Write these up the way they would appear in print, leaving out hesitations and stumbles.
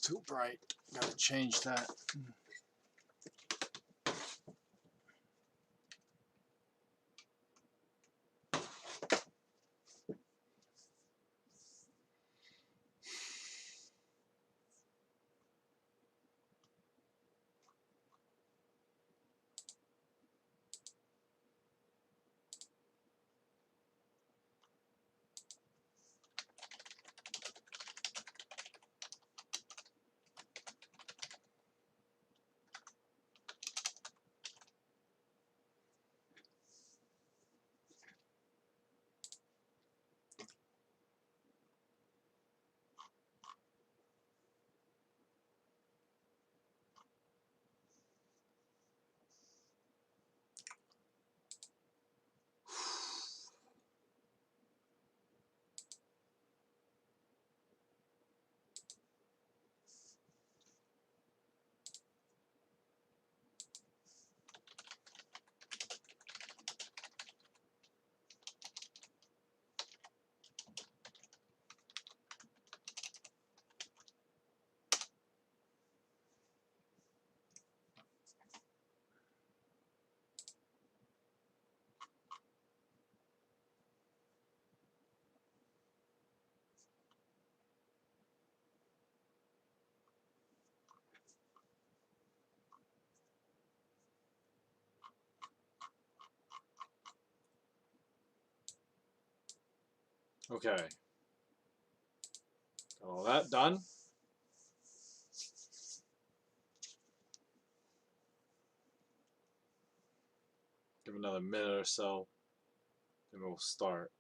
too bright. Gotta change that. Okay. Got all that done. Give it another minute or so, then we'll start.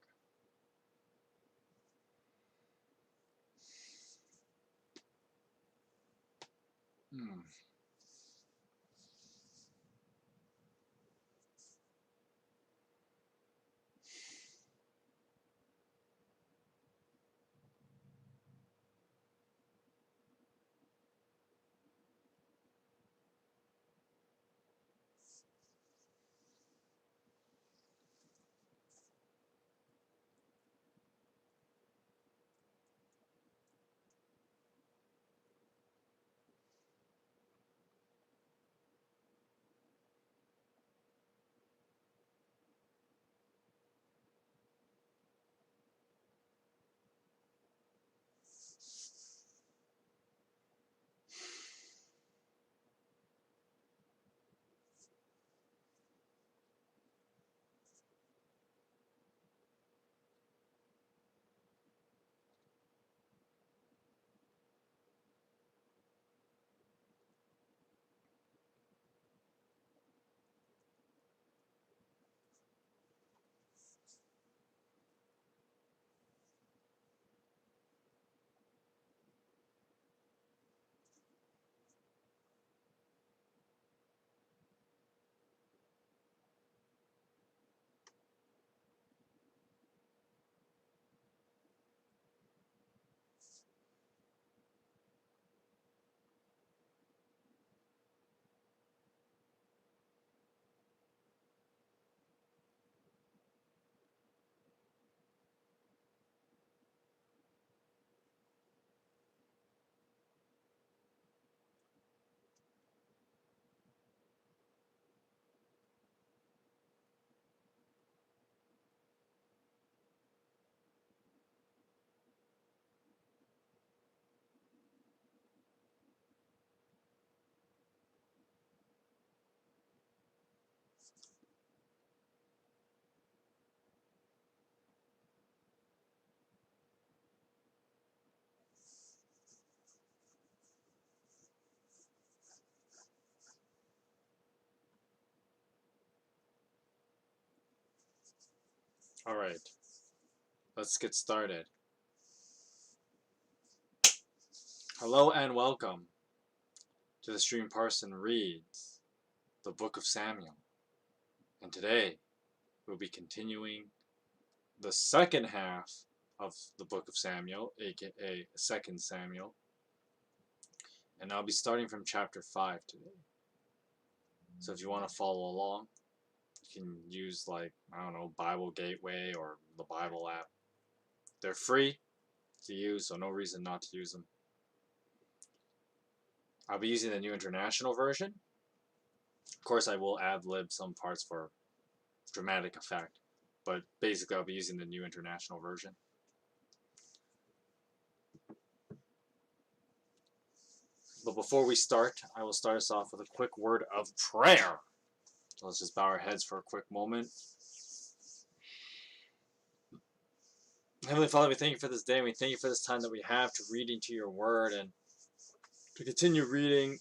Alright, let's get started. Hello and welcome to the stream. Parson reads the Book of Samuel. And today we'll be continuing the second half of the Book of Samuel, aka 2 Samuel. And I'll be starting from chapter 5 today. So if you want to follow along, you can use, like, I don't know, Bible Gateway or the Bible app. They're free to use, so no reason not to use them. I'll be using the New International Version. Of course, I will ad-lib some parts for dramatic effect, but basically I'll be using the New International Version. But before we start, I will start us off with a quick word of prayer. So let's just bow our heads for a quick moment. Heavenly Father, we thank you for this day, and we thank you for this time that we have to read into your word and to continue reading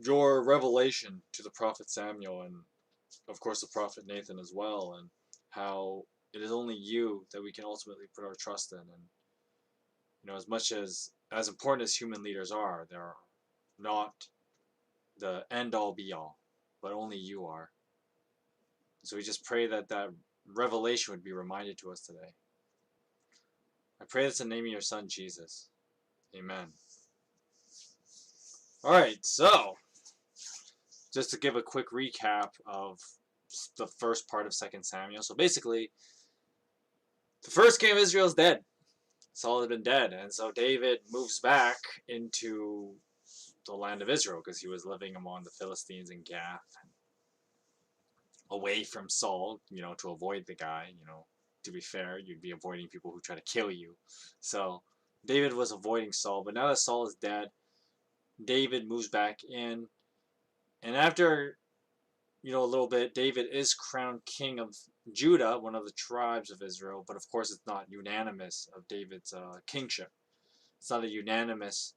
your revelation to the prophet Samuel and, of course, the prophet Nathan as well, and how it is only you that we can ultimately put our trust in. And, you know, as much as important as human leaders are, they're not the end-all be-all, but only you are. So we just pray that that revelation would be reminded to us today. I pray this in the name of your Son, Jesus. Amen. Alright, so, just to give a quick recap of the first part of 2 Samuel. So basically, the first king of Israel is dead. Saul had been dead, and so David moves back into the land of Israel because he was living among the Philistines in Gath, away from Saul, you know, to avoid the guy. You know, to be fair, you'd be avoiding people who try to kill you. So David was avoiding Saul, but now that Saul is dead, David moves back in, and after, you know, a little bit, David is crowned king of Judah, one of the tribes of Israel, but of course it's not unanimous of David's kingship. It's not a unanimous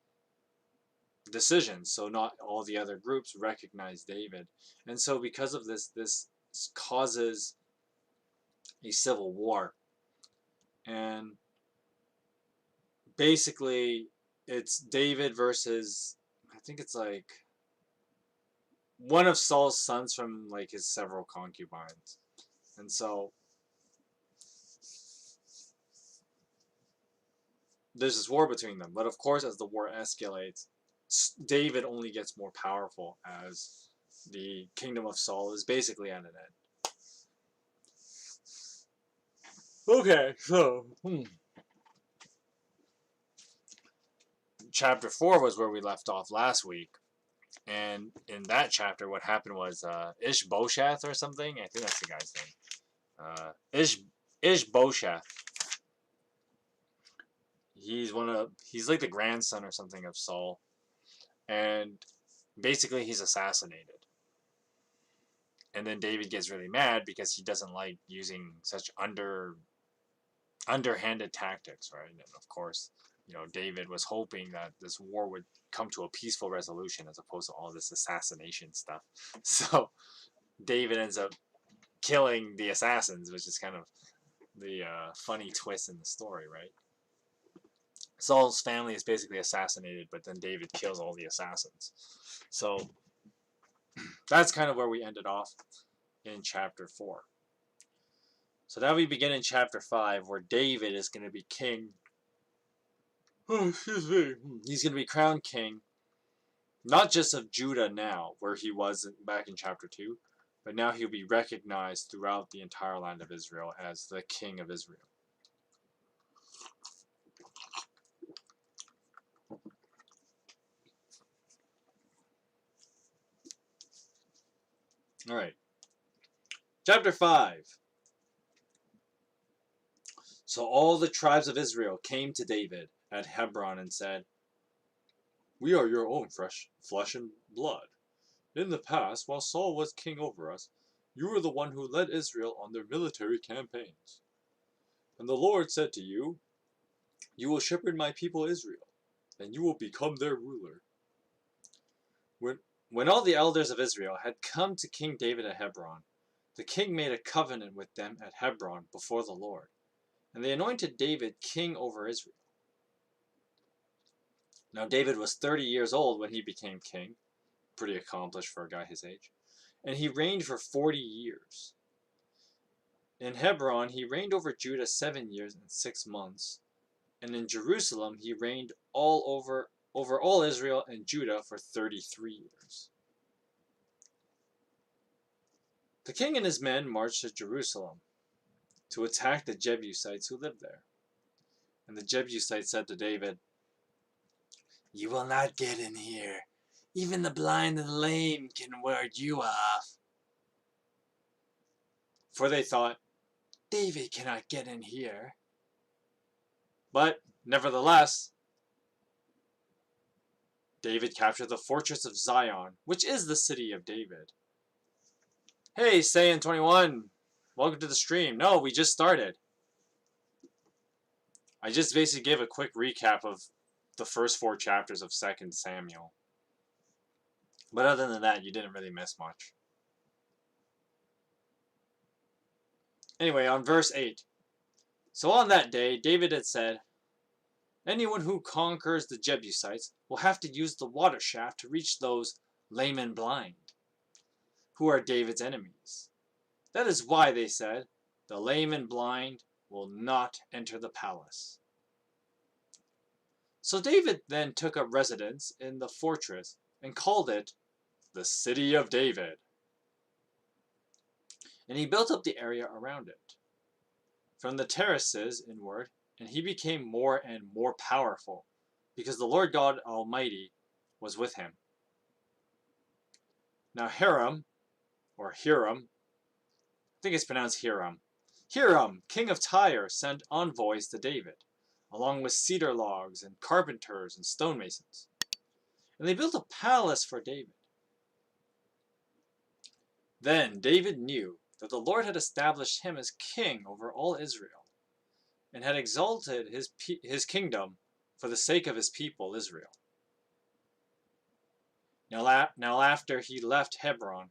decision, so not all the other groups recognize David. And so because of this, this causes a civil war. And basically, it's David versus, I think it's like one of Saul's sons from like his several concubines. And so there's this war between them. But of course, as the war escalates, David only gets more powerful as the kingdom of Saul is basically at an end. Okay, so chapter 4 was where we left off last week. And in that chapter, what happened was Ishbosheth or something. I think that's the guy's name. Ishbosheth. He's like the grandson or something of Saul. And basically he's assassinated. And then David gets really mad because he doesn't like using such underhanded tactics, right? And of course, you know, David was hoping that this war would come to a peaceful resolution as opposed to all this assassination stuff. So David ends up killing the assassins, which is kind of the funny twist in the story, right? Saul's family is basically assassinated, but then David kills all the assassins. So that's kind of where we ended off in chapter 4. So now we begin in chapter 5, where David is going to be king. Oh, excuse me. He's going to be crowned king, not just of Judah now, where he was back in chapter 2, but now he'll be recognized throughout the entire land of Israel as the king of Israel. Alright. Chapter 5. So all the tribes of Israel came to David at Hebron and said, "We are your own flesh and blood. In the past, while Saul was king over us, you were the one who led Israel on their military campaigns. And the Lord said to you, 'You will shepherd my people Israel, and you will become their ruler.'" When all the elders of Israel had come to King David at Hebron, the king made a covenant with them at Hebron before the Lord, and they anointed David king over Israel. Now David was 30 years old when he became king, pretty accomplished for a guy his age, and he reigned for 40 years. In Hebron he reigned over Judah 7 years and 6 months, and in Jerusalem he reigned over all Israel and Judah for 33 years. The king and his men marched to Jerusalem to attack the Jebusites who lived there. And the Jebusites said to David, You will not get in here. Even the blind and the lame can ward you off. For they thought, David cannot get in here. But, nevertheless, David captured the fortress of Zion, which is the city of David. Hey, Saiyan21, welcome to the stream. No, we just started. I just basically gave a quick recap of the first 4 chapters of 2 Samuel. But other than that, you didn't really miss much. Anyway, on verse 8. So on that day, David had said, anyone who conquers the Jebusites will have to use the water shaft to reach those lame and blind, who are David's enemies. That is why they said, the lame and blind will not enter the palace. So David then took up residence in the fortress and called it the City of David. And he built up the area around it, from the terraces inward, and he became more and more powerful, because the Lord God Almighty was with him. Now Hiram, I think it's pronounced Hiram, king of Tyre, sent envoys to David, along with cedar logs and carpenters and stonemasons. And they built a palace for David. Then David knew that the Lord had established him as king over all Israel, and had exalted his kingdom for the sake of his people Israel. Now after he left Hebron,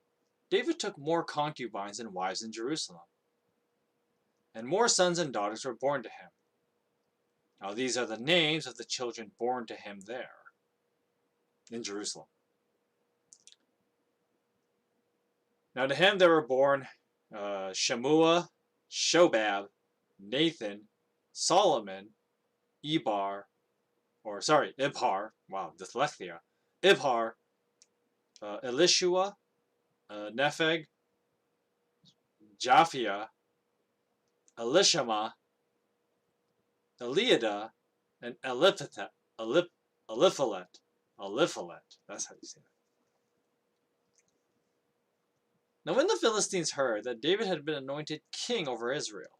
David took more concubines and wives in Jerusalem, and more sons and daughters were born to him. Now these are the names of the children born to him there, in Jerusalem. Now to him there were born Shemua, Shobab, Nathan, Solomon, Ibhar, wow, dyslexia, Ibhar, Elishua, Nepheg, Japhia, Elishama, Eliada, and Eliphalet. That's how you say that. Now when the Philistines heard that David had been anointed king over Israel,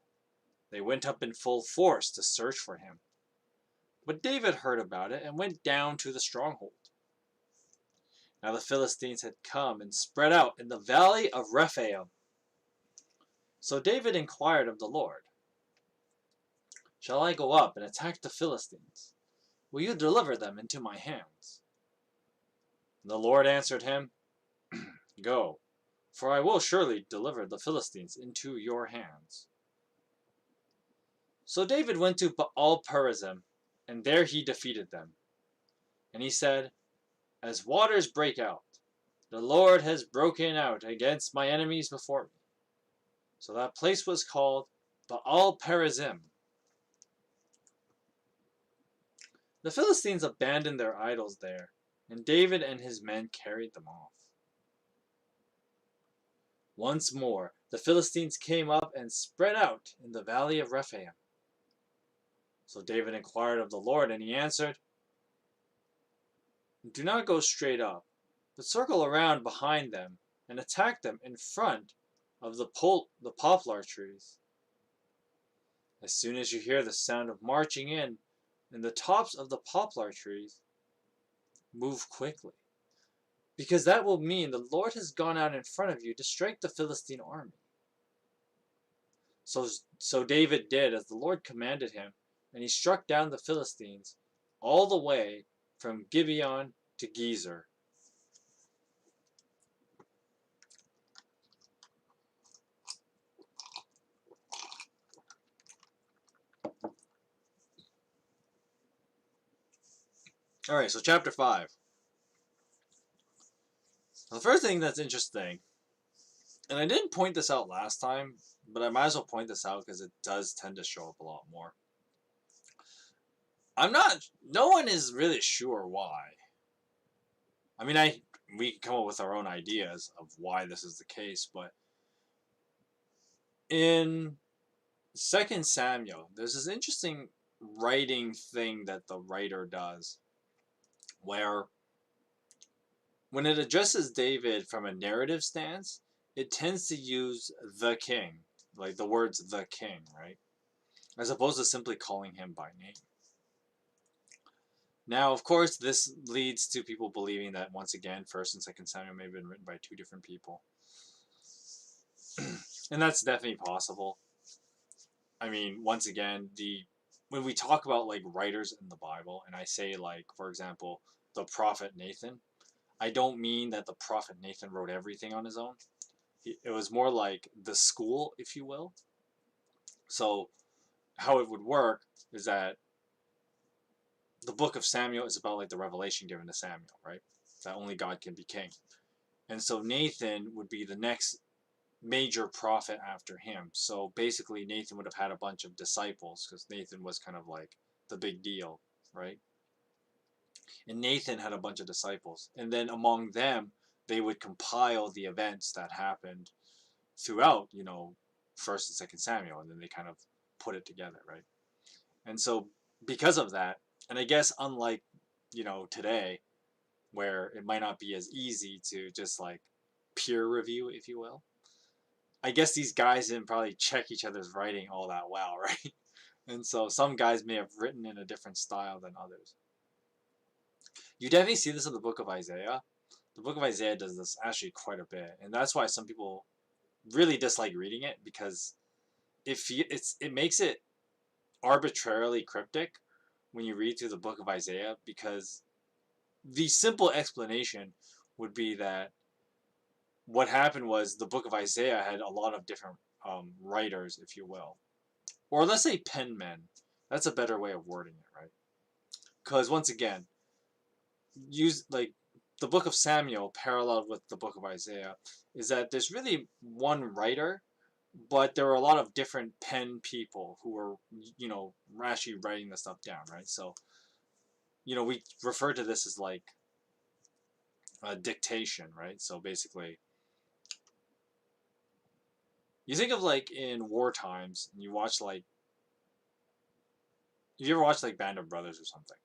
they went up in full force to search for him. But David heard about it and went down to the stronghold. Now the Philistines had come and spread out in the valley of Rephaim. So David inquired of the Lord, shall I go up and attack the Philistines? Will you deliver them into my hands? And the Lord answered him, go, for I will surely deliver the Philistines into your hands. So David went to Baal-perazim, and there he defeated them. And he said, as waters break out, the Lord has broken out against my enemies before me. So that place was called Baal-perazim. The Philistines abandoned their idols there, and David and his men carried them off. Once more, the Philistines came up and spread out in the valley of Rephaim. So David inquired of the Lord, and he answered, do not go straight up, but circle around behind them and attack them in front of the poplar trees. As soon as you hear the sound of marching in the tops of the poplar trees, move quickly, because that will mean the Lord has gone out in front of you to strike the Philistine army. So David did as the Lord commanded him, and he struck down the Philistines all the way from Gibeon to Gezer. Alright, so chapter 5. The first thing that's interesting, and I didn't point this out last time, but I might as well point this out because it does tend to show up a lot more. No one is really sure why. I mean, we can come up with our own ideas of why this is the case, but in 2 Samuel, there's this interesting writing thing that the writer does. where when it addresses David from a narrative stance, it tends to use the king, like the words the king, right? As opposed to simply calling him by name. Now, of course, this leads to people believing that, once again, 1st and 2nd Samuel may have been written by two different people. And that's definitely possible. I mean, once again, when we talk about like writers in the Bible, and I say, like, for example, the prophet Nathan, I don't mean that the prophet Nathan wrote everything on his own. It was more like the school, if you will. So how it would work is that the book of Samuel is about like the revelation given to Samuel, right? That only God can be king. And so Nathan would be the next major prophet after him. So basically Nathan would have had a bunch of disciples, because Nathan was kind of like the big deal, right? And Nathan had a bunch of disciples. And then among them, they would compile the events that happened throughout, 1st and 2nd Samuel, and then they kind of put it together, right? And so because of that, and I guess unlike, today, where it might not be as easy to just like peer review, if you will, I guess these guys didn't probably check each other's writing all that well, right? And so some guys may have written in a different style than others. You definitely see this in the book of Isaiah. The book of Isaiah does this actually quite a bit, and that's why some people really dislike reading it, because it makes it arbitrarily cryptic when you read through the book of Isaiah, because the simple explanation would be that what happened was the book of Isaiah had a lot of different writers, if you will, or let's say penmen. That's a better way of wording it, right? Because once again, use like the book of Samuel paralleled with the book of Isaiah is that there's really one writer, but there were a lot of different pen people who were, actually writing the stuff down, right? So, we refer to this as like a dictation, right? So basically, you think of like in war times, and you watch like, have you ever watched like Band of Brothers or something?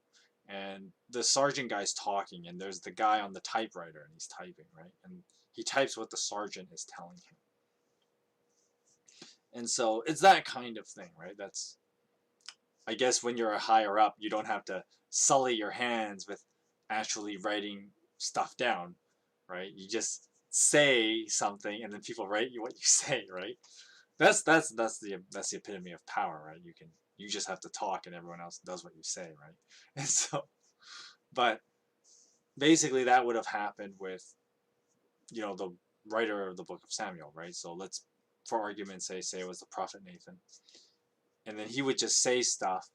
And the sergeant guy's talking, and there's the guy on the typewriter, and he's typing, right? And he types what the sergeant is telling him. And so it's that kind of thing, right? That's, I guess, when you're a higher up, you don't have to sully your hands with actually writing stuff down, right? You just say something, and then people write you what you say, right? That's the epitome of power, right? You just have to talk, and everyone else does what you say, right? And so, but basically, that would have happened with, the writer of the book of Samuel, right? So let's, for argument's sake, say it was the prophet Nathan, and then he would just say stuff,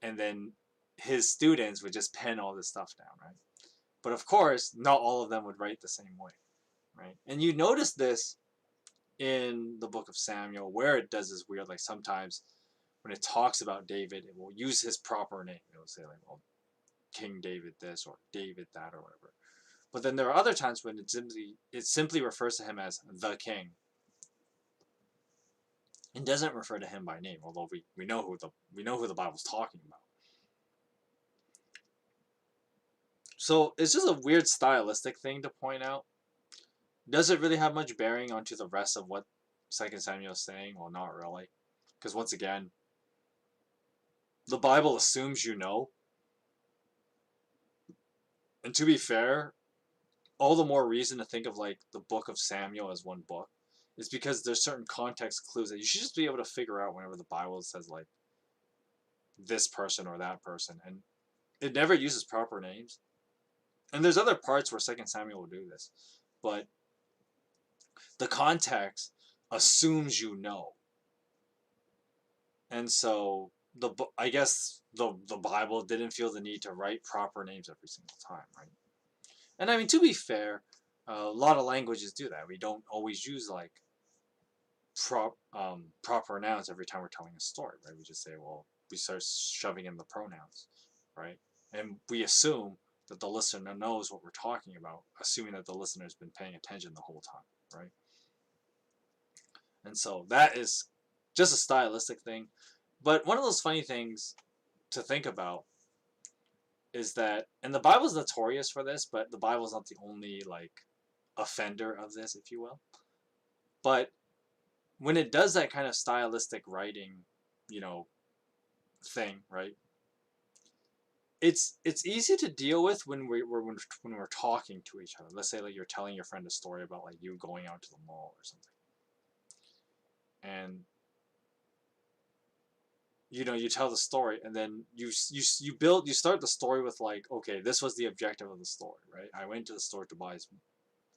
and then his students would just pen all this stuff down, right? But of course, not all of them would write the same way, right? And you notice this in the book of Samuel, where it does this weird, like sometimes when it talks about David, it will use his proper name. It will say like, well, King David this, or David that, or whatever. But then there are other times when it simply refers to him as the king. It doesn't refer to him by name, although we know who the Bible's talking about. So it's just a weird stylistic thing to point out. Does it really have much bearing onto the rest of what 2nd Samuel is saying? Well, not really. Because once again, the Bible assumes you know. And to be fair, all the more reason to think of like the book of Samuel as one book is because there's certain context clues that you should just be able to figure out whenever the Bible says like this person or that person. And it never uses proper names. And there's other parts where 2nd Samuel will do this. But the context assumes you know. And so I guess the Bible didn't feel the need to write proper names every single time, right? And I mean, to be fair, a lot of languages do that. We don't always use like proper nouns every time we're telling a story, right? We just say, well, we start shoving in the pronouns, right? And we assume that the listener knows what we're talking about, assuming that the listener's been paying attention the whole time, right? And so that is just a stylistic thing. But one of those funny things to think about is that, and the Bible's notorious for this, but the Bible's not the only like offender of this, if you will. But when it does that kind of stylistic writing, you know, thing, right? It's easy to deal with when we're talking to each other. Let's say like you're telling your friend a story about like you going out to the mall or something, and you tell the story, and then you start the story with like, okay, this was the objective of the story, right? I went to the store to buy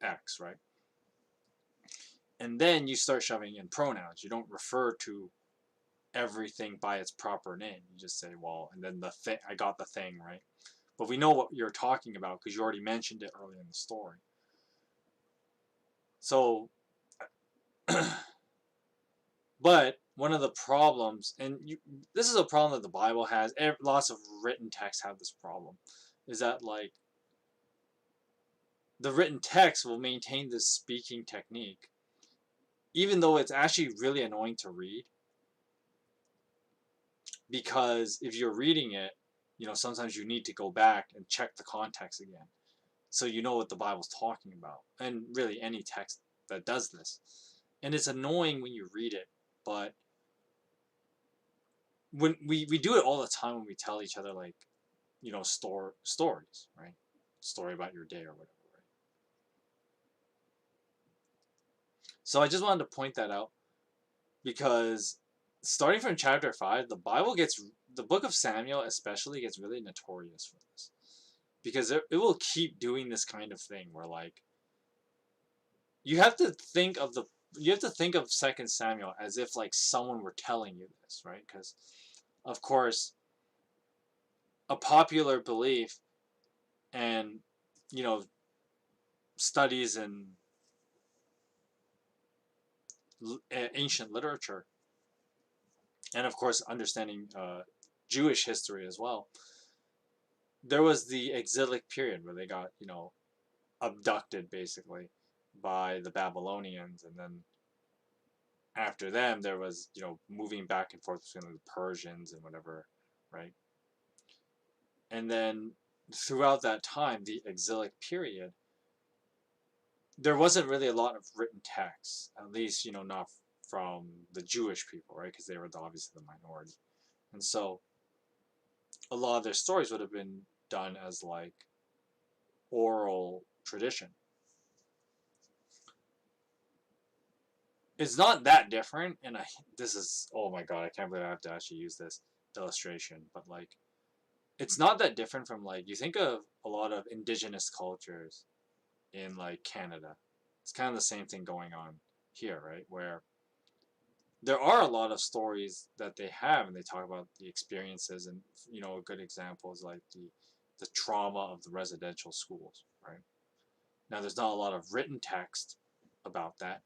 X, right? And then you start shoving in pronouns. You don't refer to everything by its proper name. You just say, well, and then the thing, I got the thing, right? But we know what you're talking about because you already mentioned it early in the story. So, but one of the problems, and this is a problem that the Bible has, lots of written texts have this problem, is that like the written text will maintain this speaking technique, even though it's actually really annoying to read. Because if you're reading it, sometimes you need to go back and check the context again, so you know what the Bible's talking about, and really any text that does this. And it's annoying when you read it, but when we do it all the time when we tell each other like, stories, right? Story about your day or whatever, right? So I just wanted to point that out because starting from chapter 5, the book of Samuel especially gets really notorious for this. Because it will keep doing this kind of thing where like you have to think of Second Samuel as if like someone were telling you this, right? Because of course a popular belief and you know studies in ancient literature, and of course understanding Jewish history as well, there was the exilic period where they got abducted basically by the Babylonians, and then after them there was moving back and forth between the Persians and whatever, right? And then throughout that time, the exilic period, there wasn't really a lot of written text, at least not from the Jewish people, right? Because they were obviously the minority, and so a lot of their stories would have been done as like oral tradition. It's not that different, and this is, oh my god, I can't believe I have to actually use this illustration, but like it's not that different from like you think of a lot of indigenous cultures in like Canada. It's kind of the same thing going on here, right? Where there are a lot of stories that they have, and they talk about the experiences, and a good example is like the trauma of the residential schools, right? Now there's not a lot of written text about that,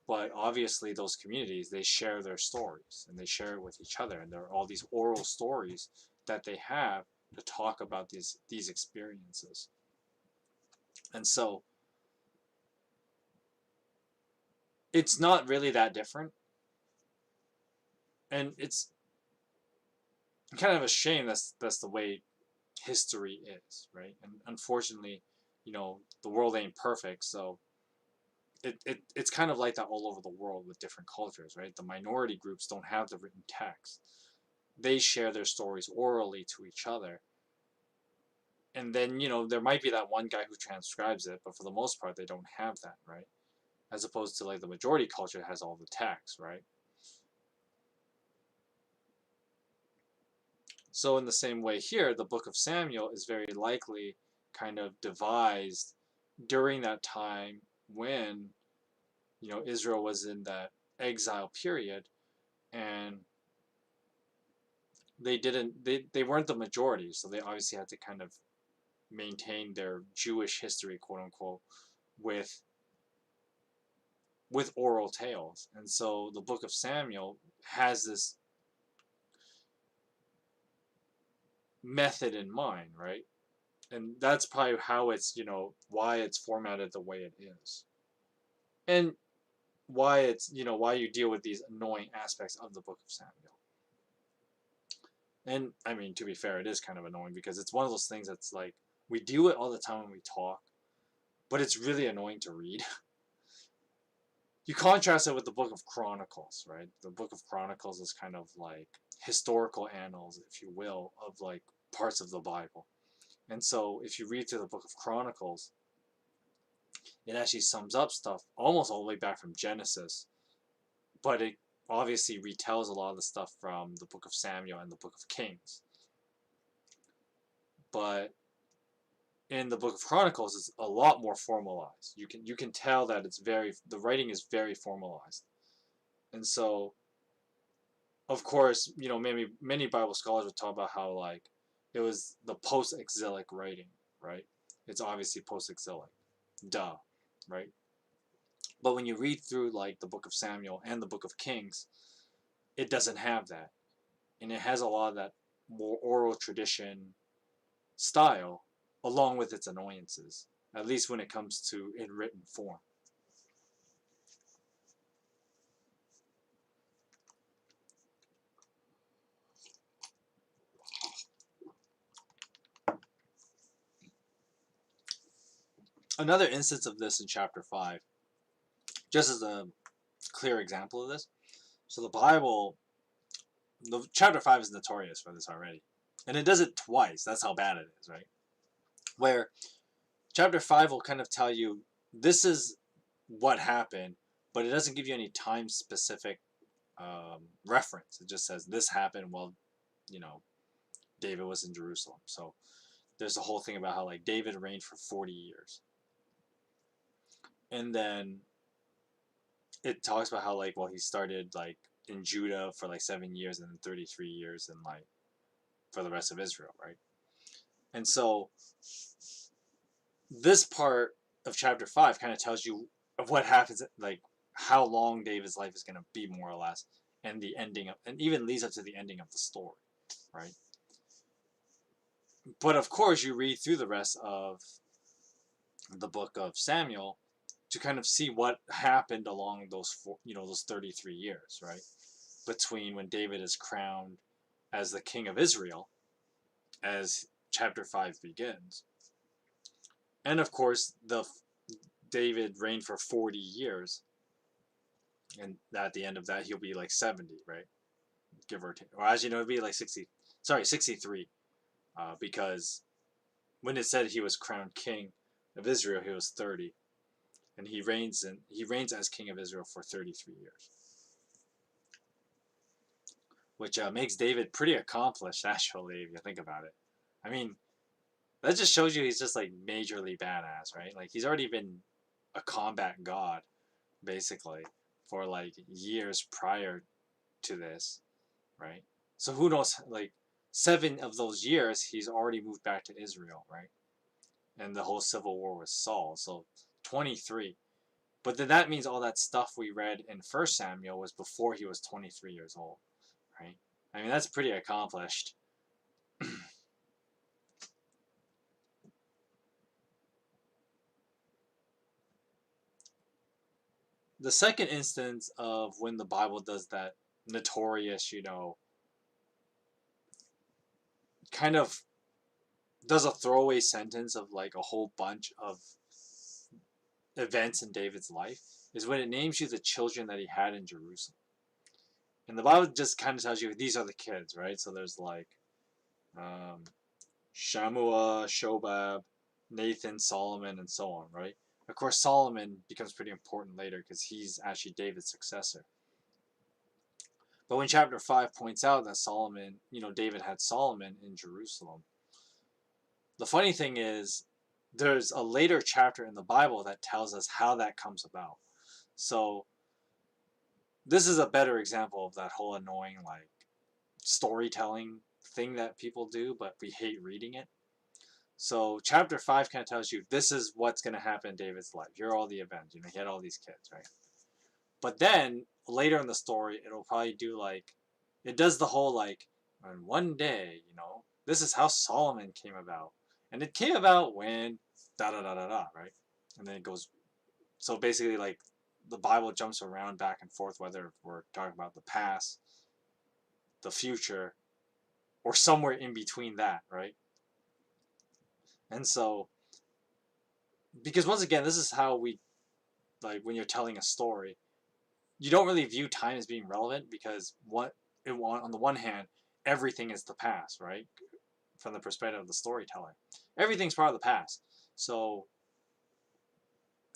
but obviously those communities, they share their stories and they share it with each other, and there are all these oral stories that they have to talk about these experiences. And so it's not really that different, and it's kind of a shame that's the way history is, right? And unfortunately, the world ain't perfect, so it's kind of like that all over the world with different cultures, right? The minority groups don't have the written text. They share their stories orally to each other. And then, there might be that one guy who transcribes it, but for the most part, they don't have that, right? As opposed to like the majority culture has all the text, right? So in the same way here, the book of Samuel is very likely kind of devised during that time when, Israel was in that exile period, and they weren't the majority, so they obviously had to kind of maintain their Jewish history, quote unquote, with oral tales. And so the book of Samuel has this method in mind, right? And that's probably how it's, why it's formatted the way it is. And why it's, why you deal with these annoying aspects of the book of Samuel. And I mean, to be fair, it is kind of annoying because it's one of those things that's like we do it all the time when we talk, but it's really annoying to read. You contrast it with the Book of Chronicles, right? The Book of Chronicles is kind of like historical annals, if you will, of like parts of the Bible. And so if you read through the Book of Chronicles, it actually sums up stuff almost all the way back from Genesis, but it obviously retells a lot of the stuff from the Book of Samuel and the Book of Kings. But in the Book of Chronicles, it's a lot more formalized. You can tell that the writing is very formalized, and so of course, many Bible scholars would talk about how like it was the post-exilic writing, right? It's obviously post-exilic, duh, right? But when you read through like the Book of Samuel and the Book of Kings, it doesn't have that, and it has a lot of that more oral tradition style, along with its annoyances, at least when it comes to in written form. Another instance of this in chapter 5, just as a clear example of this. So the Bible, the chapter 5 is notorious for this already. And it does it twice. That's how bad it is, right? Where chapter 5 will kind of tell you this is what happened, but it doesn't give you any time specific reference. It just says this happened while, you know, David was in Jerusalem. So there's the whole thing about how like David reigned for 40 years. And then it talks about how like, well, he started like in Judah for like 7 years and then 33 years and like for the rest of Israel, right? And so this part of chapter 5 kind of tells you of what happens, like how long David's life is going to be, more or less, and the ending of, and even leads up to the ending of the story, right? But of course, you read through the rest of the book of Samuel to kind of see what happened along those 33 years, right? Between when David is crowned as the king of Israel, as chapter 5 begins. And of course, David reigned for 40 years. And at the end of that, he'll be like 70, right? Give or take. Or actually, no, it'd be like 63. Because when it said he was crowned king of Israel, he was 30. And he reigns as king of Israel for 33 years. Which makes David pretty accomplished, actually, if you think about it. I mean, that just shows you he's just like majorly badass, right? Like he's already been a combat god, basically, for like years prior to this, right? So who knows, like 7 of those years he's already moved back to Israel, right? And the whole civil war with Saul, so 23. But then that means all that stuff we read in 1 Samuel was before he was 23 years old, right? I mean, that's pretty accomplished. The second instance of when the Bible does that notorious, kind of does a throwaway sentence of like a whole bunch of events in David's life is when it names you the children that he had in Jerusalem. And the Bible just kind of tells you these are the kids, right? So there's like Shammua, Shobab, Nathan, Solomon, and so on, right? Of course, Solomon becomes pretty important later because he's actually David's successor. But when chapter 5 points out that David had Solomon in Jerusalem, the funny thing is, there's a later chapter in the Bible that tells us how that comes about. So, this is a better example of that whole annoying, like, storytelling thing that people do, but we hate reading it. So, chapter 5 kind of tells you this is what's going to happen in David's life. Here are all the events. He had all these kids, right? But then, later in the story, it'll probably do, like, it does the whole, like, and one day, this is how Solomon came about. And it came about when da da da da da, right? And then it goes. So basically, like the Bible jumps around back and forth, whether we're talking about the past, the future, or somewhere in between that, right? And so, because once again, this is how we, like, when you're telling a story, you don't really view time as being relevant because on the one hand, everything is the past, right? From the perspective of the storyteller, everything's part of the past. So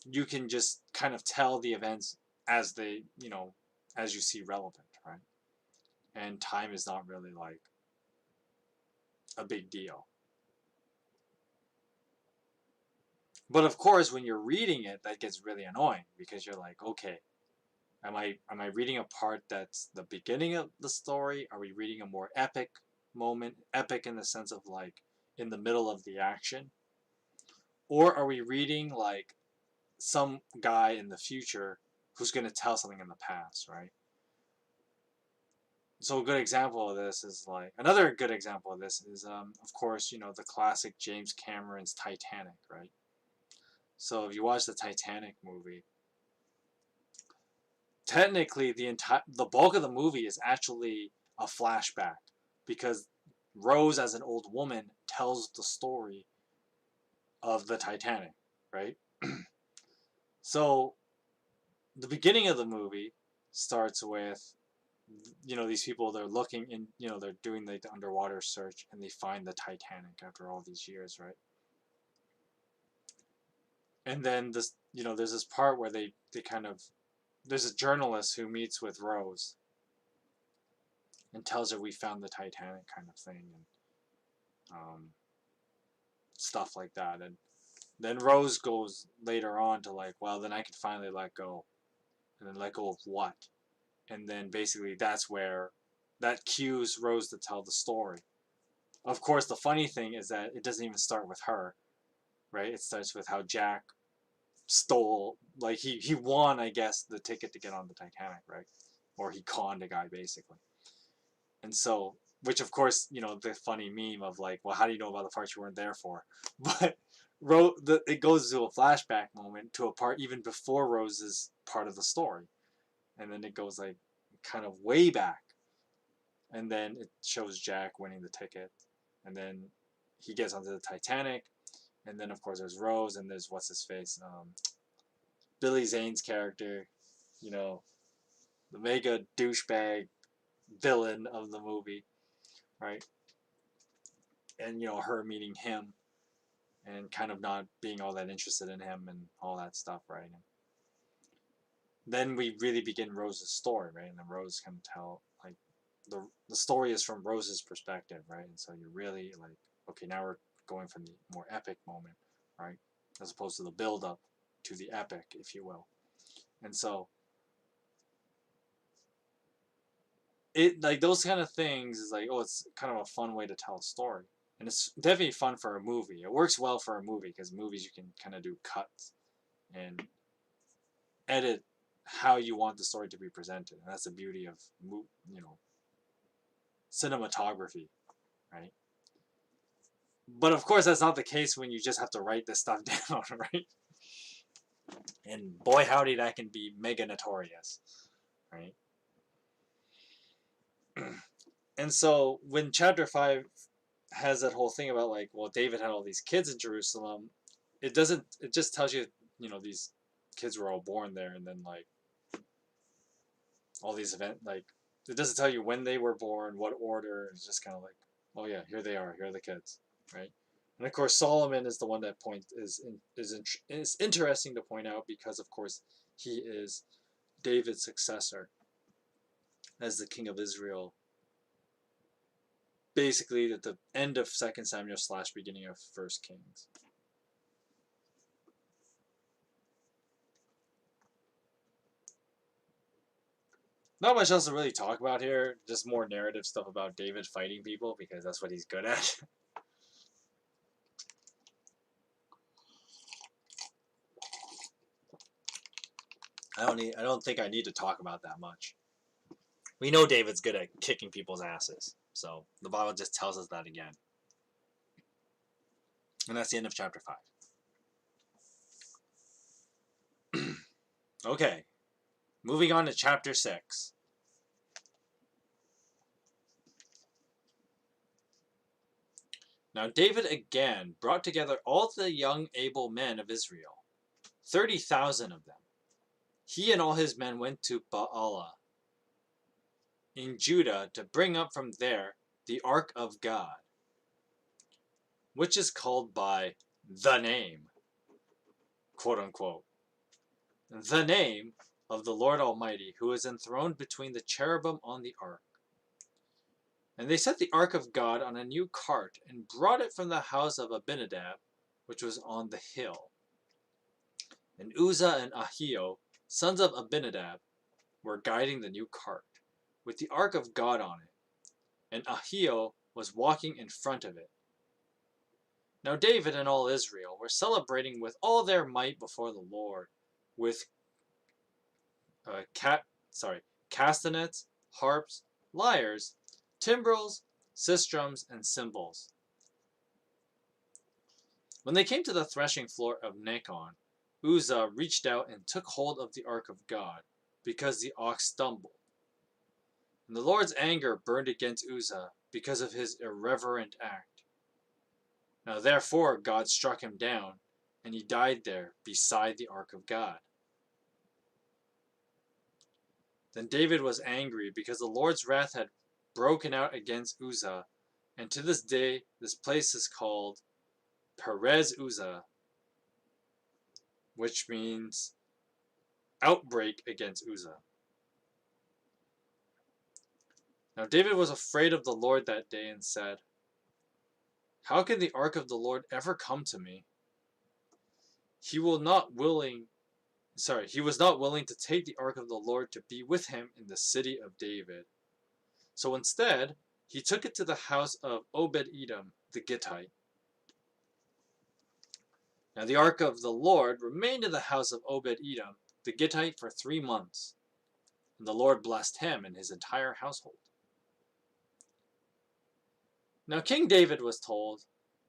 you can just kind of tell the events as they, as you see relevant, right? And time is not really like a big deal. But of course, when you're reading it, that gets really annoying because you're like, okay, am I reading a part that's the beginning of the story? Are we reading a more epic moment? Epic in the sense of like in the middle of the action? Or are we reading like some guy in the future who's going to tell something in the past, right? So a good example of this is like another good example of this is of course, the classic James Cameron's Titanic, right? So if you watch the Titanic movie, technically the bulk of the movie is actually a flashback because Rose as an old woman tells the story of the Titanic, right? So the beginning of the movie starts with these people, they're looking in, they're doing the underwater search and they find the Titanic after all these years, right? And then this, there's this part where they kind of, there's a journalist who meets with Rose and tells her we found the Titanic, kind of thing, and stuff like that. And then Rose goes later on to like, well, then I can finally let go. And then let go of what? And then basically that's where that cues Rose to tell the story. Of course, the funny thing is that it doesn't even start with her, right? It starts with how Jack stole, like he won, I guess, the ticket to get on the Titanic, right? Or he conned a guy basically. And so, which of course, the funny meme of like, well, how do you know about the parts you weren't there for? But it goes to a flashback moment to a part even before Rose's part of the story, and then it goes like kind of way back, and then it shows Jack winning the ticket, and then he gets onto the Titanic, and then of course there's Rose, and there's what's his face, Billy Zane's character, you know, the mega douchebag villain of the movie, right? And her meeting him and kind of not being all that interested in him and all that stuff, right? And then we really begin Rose's story, right? And then Rose can tell like the story is from Rose's perspective, right? And so you're really like, okay, now we're going from the more epic moment, right? As opposed to the build up to the epic, if you will. And so it, like, those kind of things is like, oh, it's kind of a fun way to tell a story. And it's definitely fun for a movie. It works well for a movie because movies you can kind of do cuts and edit how you want the story to be presented. And that's the beauty of cinematography, right? But of course, that's not the case when you just have to write this stuff down, right? And boy, howdy, that can be mega notorious, right? And so when chapter 5 has that whole thing about like, well, David had all these kids in Jerusalem, it doesn't, it just tells you, these kids were all born there, and then like all these events, like it doesn't tell you when they were born, what order. It's just kind of like, oh yeah, here they are, here are the kids, right? And of course, Solomon is the one that is interesting to point out because of course he is David's successor as the king of Israel. Basically, at the end of 2 Samuel / beginning of 1 Kings. Not much else to really talk about here. Just more narrative stuff about David fighting people because that's what he's good at. I don't think I need to talk about that much. We know David's good at kicking people's asses, so the Bible just tells us that again. And that's the end of chapter 5. Okay, moving on to chapter 6. Now David again brought together all the young able men of Israel, 30,000 of them. He and all his men went to Baalah in Judah to bring up from there the ark of God, which is called by the name, quote unquote, the name of the Lord Almighty, who is enthroned between the cherubim on the ark. And they set the ark of God on a new cart and brought it from the house of Abinadab, which was on the hill. And Uzzah and Ahio, sons of Abinadab, were guiding the new cart, with the ark of God on it, and Ahio was walking in front of it. Now David and all Israel were celebrating with all their might before the Lord, with castanets, harps, lyres, timbrels, sistrums, and cymbals. When they came to the threshing floor of Nacon, Uzzah reached out and took hold of the ark of God, because the ox stumbled. And the Lord's anger burned against Uzzah because of his irreverent act. Now therefore God struck him down, and he died there beside the ark of God. Then David was angry because the Lord's wrath had broken out against Uzzah, and to this day this place is called Perez Uzzah, which means outbreak against Uzzah. Now David was afraid of the Lord that day and said, "How can the ark of the Lord ever come to me?" He was not willing to take the ark of the Lord to be with him in the city of David. So instead, he took it to the house of Obed-Edom the Gittite. Now the ark of the Lord remained in the house of Obed-Edom the Gittite for 3 months, and the Lord blessed him and his entire household. Now King David was told,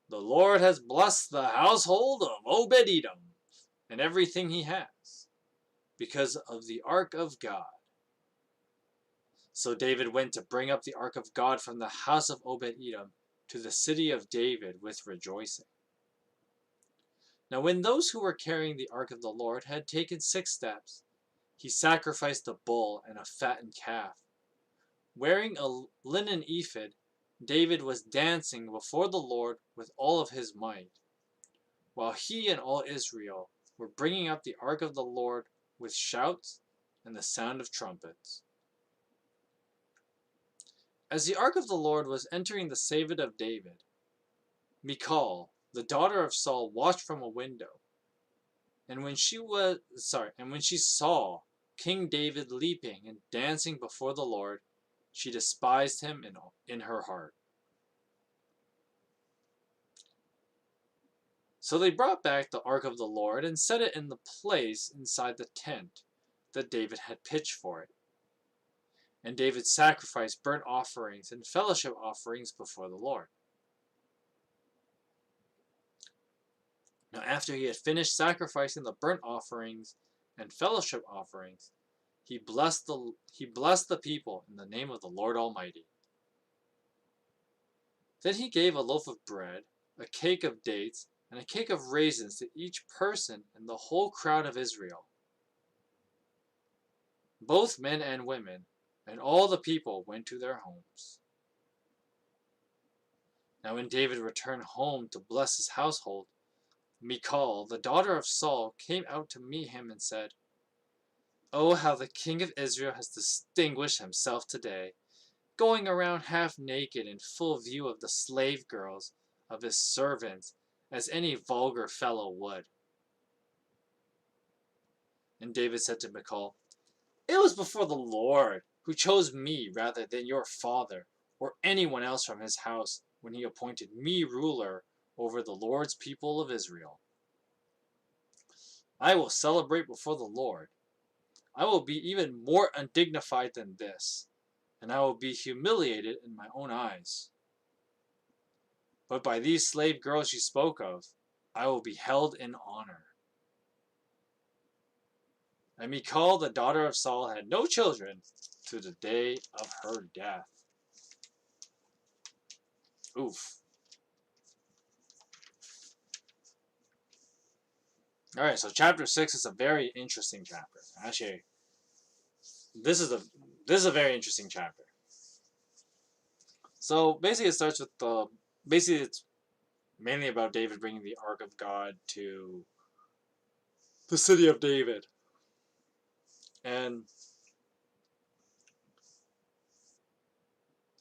"The Lord has blessed the household of Obed-Edom and everything he has, because of the ark of God." So David went to bring up the ark of God from the house of Obed-Edom to the city of David with rejoicing. Now when those who were carrying the ark of the Lord had taken 6 steps, he sacrificed a bull and a fattened calf. Wearing a linen ephod, David was dancing before the Lord with all of his might, while he and all Israel were bringing up the ark of the Lord with shouts and the sound of trumpets. As the ark of the Lord was entering the Saved of David, Michal, the daughter of Saul, watched from a window, and when she saw King David leaping and dancing before the Lord, she despised him in her heart. So they brought back the ark of the Lord and set it in the place inside the tent that David had pitched for it. And David sacrificed burnt offerings and fellowship offerings before the Lord. Now after he had finished sacrificing the burnt offerings and fellowship offerings, he blessed the people in the name of the Lord Almighty. Then he gave a loaf of bread, a cake of dates, and a cake of raisins to each person in the whole crowd of Israel, both men and women, and all the people went to their homes. Now when David returned home to bless his household, Michal, the daughter of Saul, came out to meet him and said, "Oh, how the king of Israel has distinguished himself today, going around half naked in full view of the slave girls of his servants, as any vulgar fellow would." And David said to Michal, "It was before the Lord who chose me rather than your father or anyone else from his house when he appointed me ruler over the Lord's people of Israel. I will celebrate before the Lord. I will be even more undignified than this, and I will be humiliated in my own eyes. But by these slave girls you spoke of, I will be held in honor." And Michal, the daughter of Saul, had no children to the day of her death. Oof. All right, so chapter 6 is a very interesting chapter. Actually, this is a this is a very interesting chapter. So basically, it starts with the basically it's mainly about David bringing the Ark of God to the city of David, and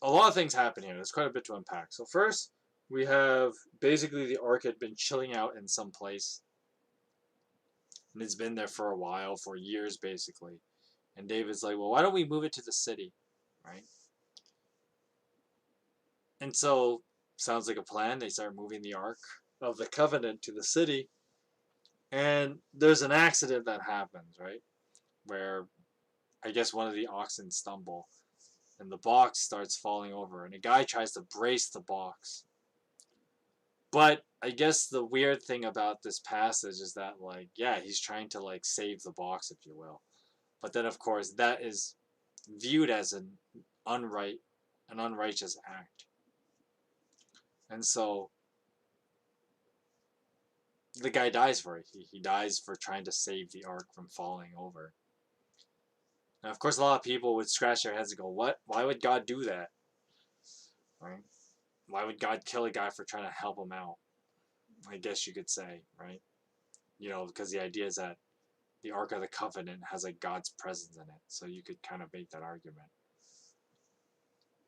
a lot of things happen here. There's quite a bit to unpack. So first, we have basically the Ark had been chilling out in some place, and it's been there for a while, for years basically. And David's like, well, why don't we move it to the city, right? And so, sounds like a plan. They start moving the Ark of the Covenant to the city, and there's an accident that happens, right? Where I guess one of the oxen stumble, and the box starts falling over, and a guy tries to brace the box. But I guess the weird thing about this passage is that, like, yeah, he's trying to, like, save the box, if you will. But then, of course, that is viewed as an unrighteous act. And so the guy dies for it. He dies for trying to save the ark from falling over. Now, of course, a lot of people would scratch their heads and go, what? Why would God do that? Right? Why would God kill a guy for trying to help him out? I guess you could say, right? You know, because the idea is that the Ark of the Covenant has like God's presence in it. So you could kind of make that argument.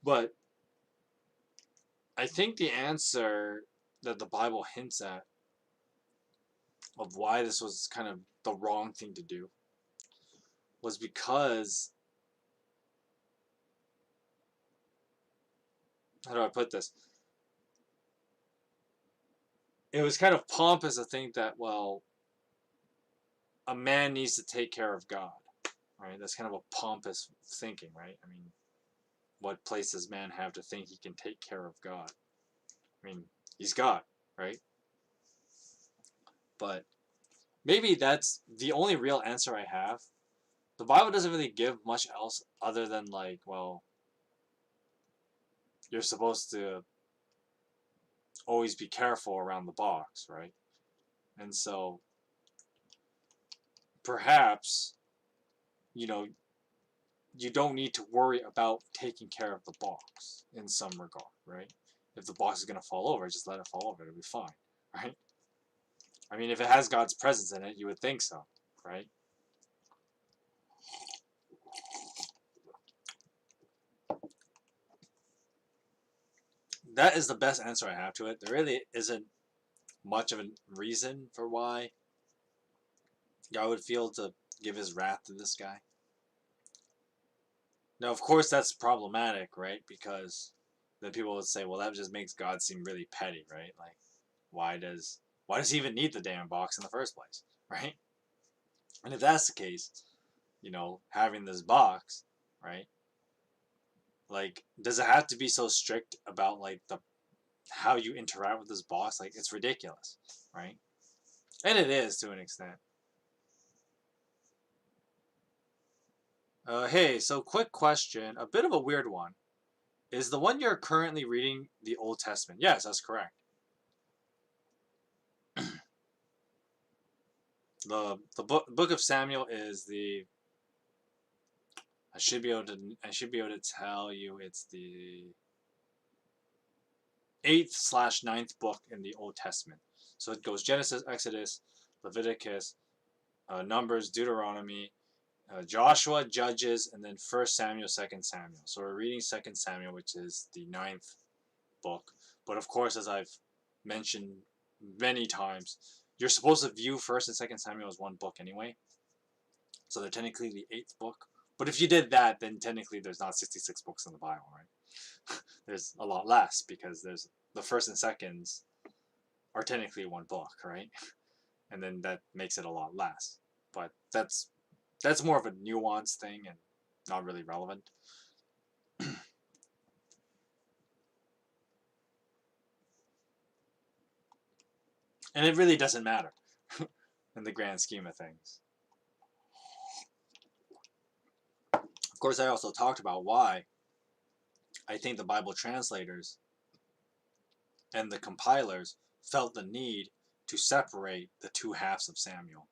But I think the answer that the Bible hints at of why this was kind of the wrong thing to do was because, how do I put this? It was kind of pompous to think that, well, a man needs to take care of God, right? That's kind of a pompous thinking, right? I mean, what place does man have to think he can take care of God? I mean, he's God, right? But maybe that's the only real answer I have. The Bible doesn't really give much else other than, like, well, you're supposed to always be careful around the box, right? And so perhaps, you know, you don't need to worry about taking care of the box in some regard, right? If the box is going to fall over, just let it fall over. It'll be fine, right? I mean, if it has God's presence in it, you would think so, right? That is the best answer I have to it. There really isn't much of a reason for why God would feel to give his wrath to this guy. Now, of course, that's problematic, right? Because then people would say, well, that just makes God seem really petty, right? Like, why does he even need the damn box in the first place, right? And if that's the case, you know, having this box, right? Like, does it have to be so strict about like the how you interact with this box? Like, it's ridiculous, right? And it is to an extent. Hey, so quick question, a bit of a weird one. Is the one you're currently reading the Old Testament? Yes, that's correct. The book of Samuel is the I should be able to tell you it's the 8th/9th book in the Old Testament. So it goes Genesis, Exodus, Leviticus, Numbers, Deuteronomy, Joshua, Judges, and then 1st Samuel, 2nd Samuel. So we're reading 2nd Samuel, which is the 9th book. But of course, as I've mentioned many times, you're supposed to view 1st and 2nd Samuel as one book anyway. So they're technically the 8th book. But if you did that, then technically there's not 66 books in the Bible, right? There's a lot less because there's the 1st and 2nds are technically one book, right? And then that makes it a lot less. But that's more of a nuanced thing and not really relevant. And it really doesn't matter in the grand scheme of things. Of course, I also talked about why I think the Bible translators and the compilers felt the need to separate the two halves of Samuel.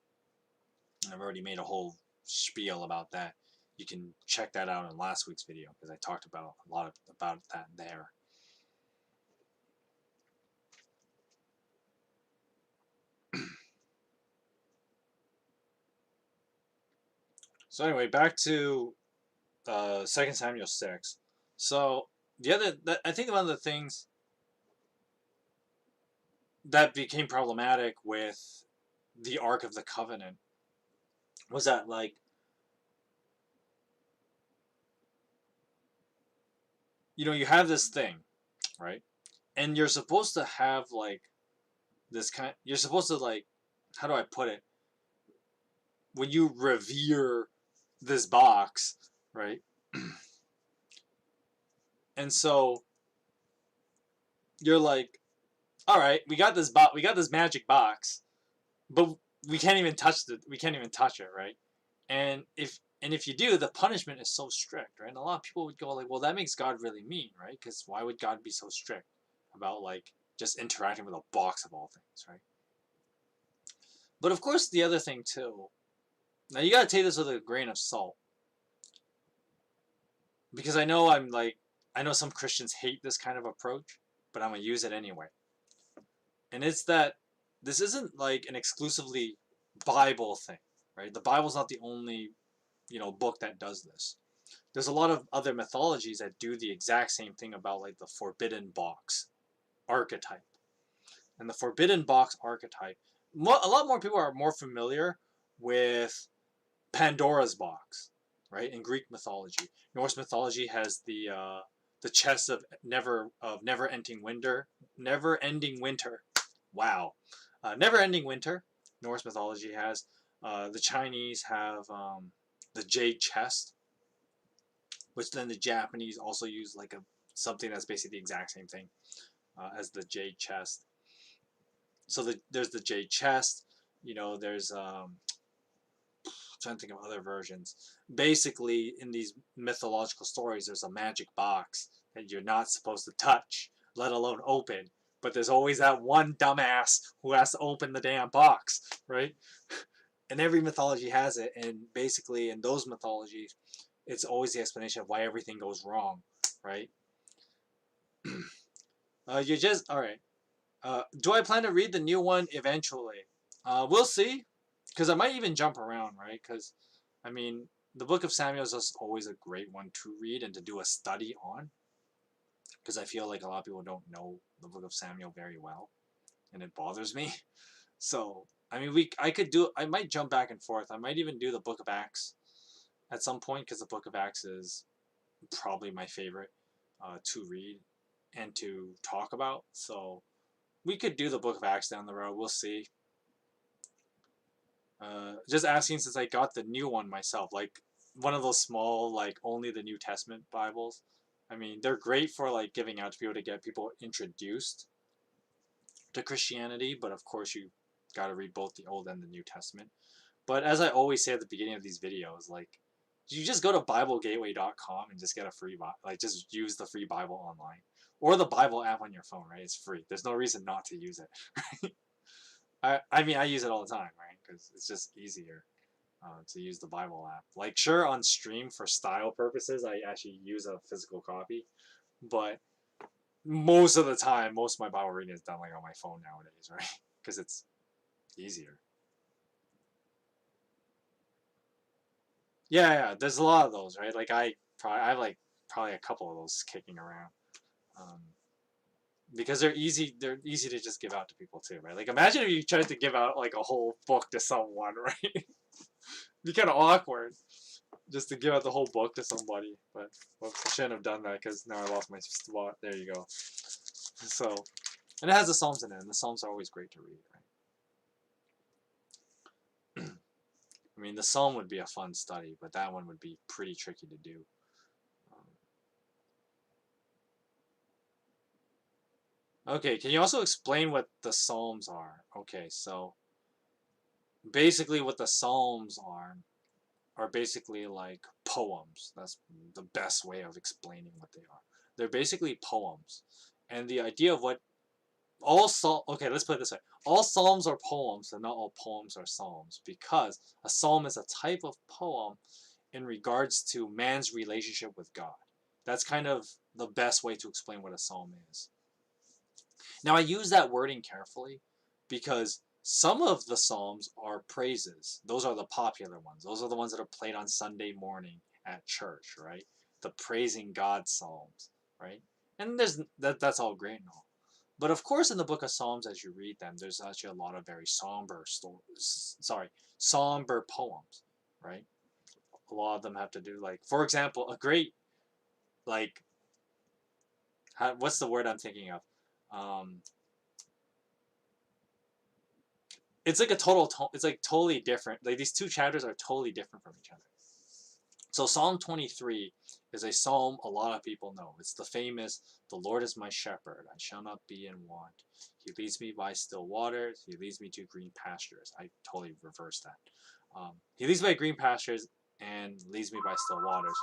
And I've already made a whole spiel about that. You can check that out in last week's video because I talked about a lot about that there. So anyway, back to 2 Samuel 6. So I think one of the things that became problematic with the Ark of the Covenant was that, like, you have this thing, right? And you're supposed to have, like, you're supposed to, like, how do I put it? When you revere this box, right? And so you're like, all right, we got this magic box, but we can't even touch it, right? And if you do, the punishment is so strict, right? And a lot of people would go like, well, that makes God really mean, right? Because why would God be so strict about, like, just interacting with a box of all things, right? But of course, the other thing too. Now you gotta take this with a grain of salt, because I know I know some Christians hate this kind of approach, but I'm gonna use it anyway. And it's that this isn't like an exclusively Bible thing, right? The Bible's not the only, book that does this. There's a lot of other mythologies that do the exact same thing about, like, the forbidden box archetype. And the forbidden box archetype, a lot more people are more familiar with Pandora's box, right? In Greek mythology, Norse mythology has the chest of never ending winter, Wow, never ending winter. Norse mythology has. The Chinese have the jade chest, which then the Japanese also use, like, something that's basically the exact same thing as the jade chest. So there's the jade chest. There's trying to think of other versions. Basically, in these mythological stories, there's a magic box that you're not supposed to touch, let alone open. But there's always that one dumbass who has to open the damn box, right? And every mythology has it, and basically in those mythologies, it's always the explanation of why everything goes wrong, right? You just all right. Do I plan to read the new one eventually? We'll see, because I might even jump around, right? Because, I mean, the Book of Samuel is just always a great one to read and to do a study on, because I feel like a lot of people don't know the Book of Samuel very well, and it bothers me. So, I mean, I might jump back and forth. I might even do the Book of Acts at some point, because the Book of Acts is probably my favorite to read and to talk about. So, we could do the Book of Acts down the road. We'll see. Just asking since I got the new one myself, like one of those small, like, only the New Testament Bibles. I mean, they're great for, like, giving out to people to get people introduced to Christianity, but of course you got to read both the Old and the New Testament. But as I always say at the beginning of these videos, like, you just go to BibleGateway.com and just get a free like, just use the free Bible online, or the Bible app on your phone, right? It's free. There's no reason not to use it. I mean, I use it all the time, right? Because it's just easier to use the Bible app. Like, sure, on stream for style purposes, I actually use a physical copy, but most of the time, most of my Bible reading is done, like, on my phone nowadays, right? Because it's easier. Yeah, there's a lot of those, right? Like, I have, like, probably a couple of those kicking around. Um, because they're easy to just give out to people too, right? Like, imagine if you tried to give out, like, a whole book to someone, right? It'd be kind of awkward just to give out the whole book to somebody, but, well, I shouldn't have done that because now I lost my spot. There you go. So, and it has the Psalms in it, and the Psalms are always great to read, right? I mean, the Psalm would be a fun study, but that one would be pretty tricky to do. Okay, can you also explain what the Psalms are? Okay, so basically what the Psalms are basically like poems. That's the best way of explaining what they are. They're basically poems. And the idea of what okay, let's put it this way. All psalms are poems, and not all poems are psalms, because a psalm is a type of poem in regards to man's relationship with God. That's kind of the best way to explain what a psalm is. Now, I use that wording carefully because some of the psalms are praises. Those are the popular ones. Those are the ones that are played on Sunday morning at church, right? The praising God psalms, right? And that's all great and all. But of course, in the book of Psalms, as you read them, there's actually a lot of very somber stories. Sorry, somber poems, right? A lot of them have to do, like, for example, a great, like, what's the word I'm thinking of? Um, it's like it's like totally different. Like, these two chapters are totally different from each other. So Psalm 23 is a psalm a lot of people know. It's the famous, "The Lord is my shepherd, I shall not be in want. He leads me by still waters, he leads me to green pastures." I totally reversed that. He leads me by green pastures and leads me by still waters.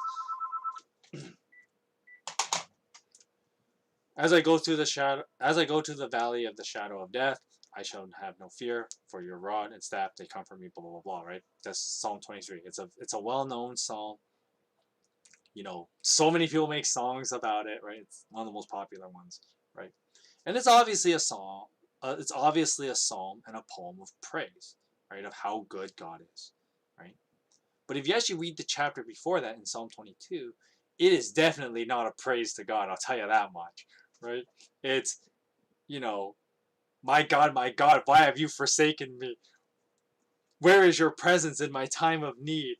As I go to the valley of the shadow of death, I shall have no fear, for your rod and staff they comfort me. Blah blah blah. Right? That's Psalm 23. It's a well-known psalm. So many people make songs about it. Right? It's one of the most popular ones. Right? And it's obviously a song. It's obviously a psalm and a poem of praise. Right? Of how good God is. Right? But if you actually read the chapter before that in Psalm 22, it is definitely not a praise to God. I'll tell you that much. Right? It's, you know, my God, why have you forsaken me? Where is your presence in my time of need?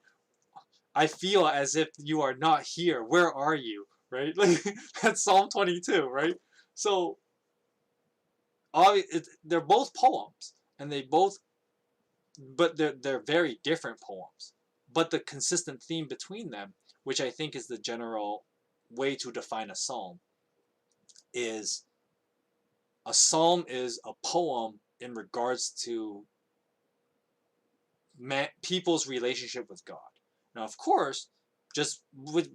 I feel as if you are not here. Where are you? Right? Like, that's Psalm 22, right? So, they're both poems, and but they're very different poems. But the consistent theme between them, which I think is the general way to define a psalm, is a psalm is a poem in regards to people's relationship with God. Now, of course,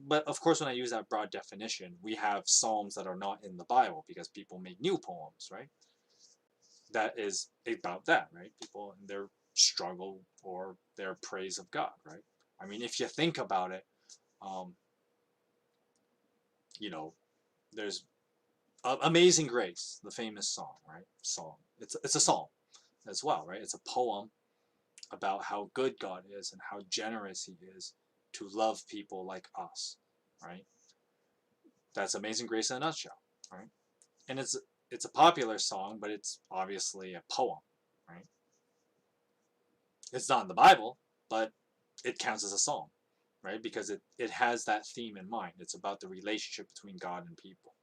but of course, when I use that broad definition, we have psalms that are not in the Bible because people make new poems, right? That is about that, right? People and their struggle or their praise of God, right? I mean, if you think about it, um, you know, there's Amazing Grace, the famous song, right? Song. It's a psalm as well, right? It's a poem about how good God is and how generous He is to love people like us, right? That's Amazing Grace in a nutshell, right? And it's a popular song, but it's obviously a poem, right? It's not in the Bible, but it counts as a psalm, right? Because it has that theme in mind. It's about the relationship between God and people.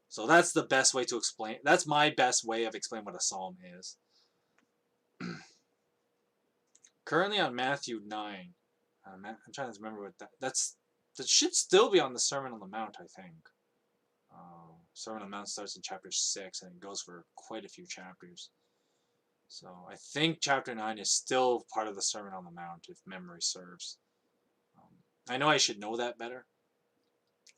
So that's the best way to explain. That's my best way of explaining what a psalm is. Currently on Matthew 9. I'm trying to remember what that should still be on the Sermon on the Mount, I think. Sermon on the Mount starts in chapter 6 and it goes for quite a few chapters. So I think chapter 9 is still part of the Sermon on the Mount, if memory serves. I know I should know that better,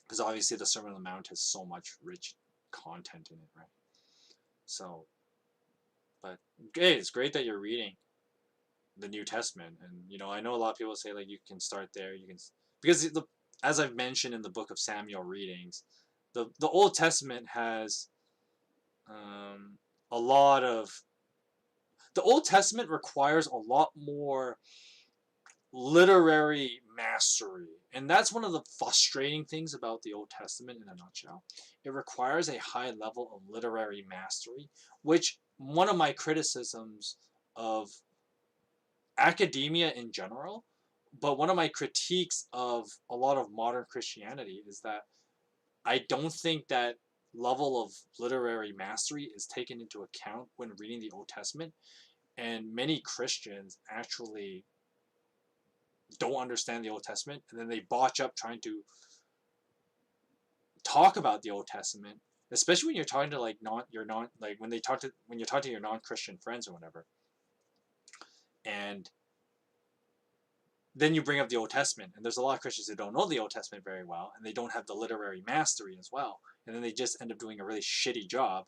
because obviously the Sermon on the Mount has so much rich content in it, right? So, but hey, it's great that you're reading the New Testament, and I know a lot of people say like you can start there, because as I've mentioned in the Book of Samuel readings, the Old Testament has um, a lot of the Old Testament requires a lot more literary mastery. And that's one of the frustrating things about the Old Testament in a nutshell. It requires a high level of literary mastery, which one of my criticisms of academia in general, but one of my critiques of a lot of modern Christianity is that I don't think that level of literary mastery is taken into account when reading the Old Testament. And many Christians actually don't understand the Old Testament, and then they botch up trying to talk about the Old Testament, especially when you're talking to like not you're not like when you're talking to your non-Christian friends or whatever, and then you bring up the Old Testament, and there's a lot of Christians who don't know the Old Testament very well, and they don't have the literary mastery as well, and then they just end up doing a really shitty job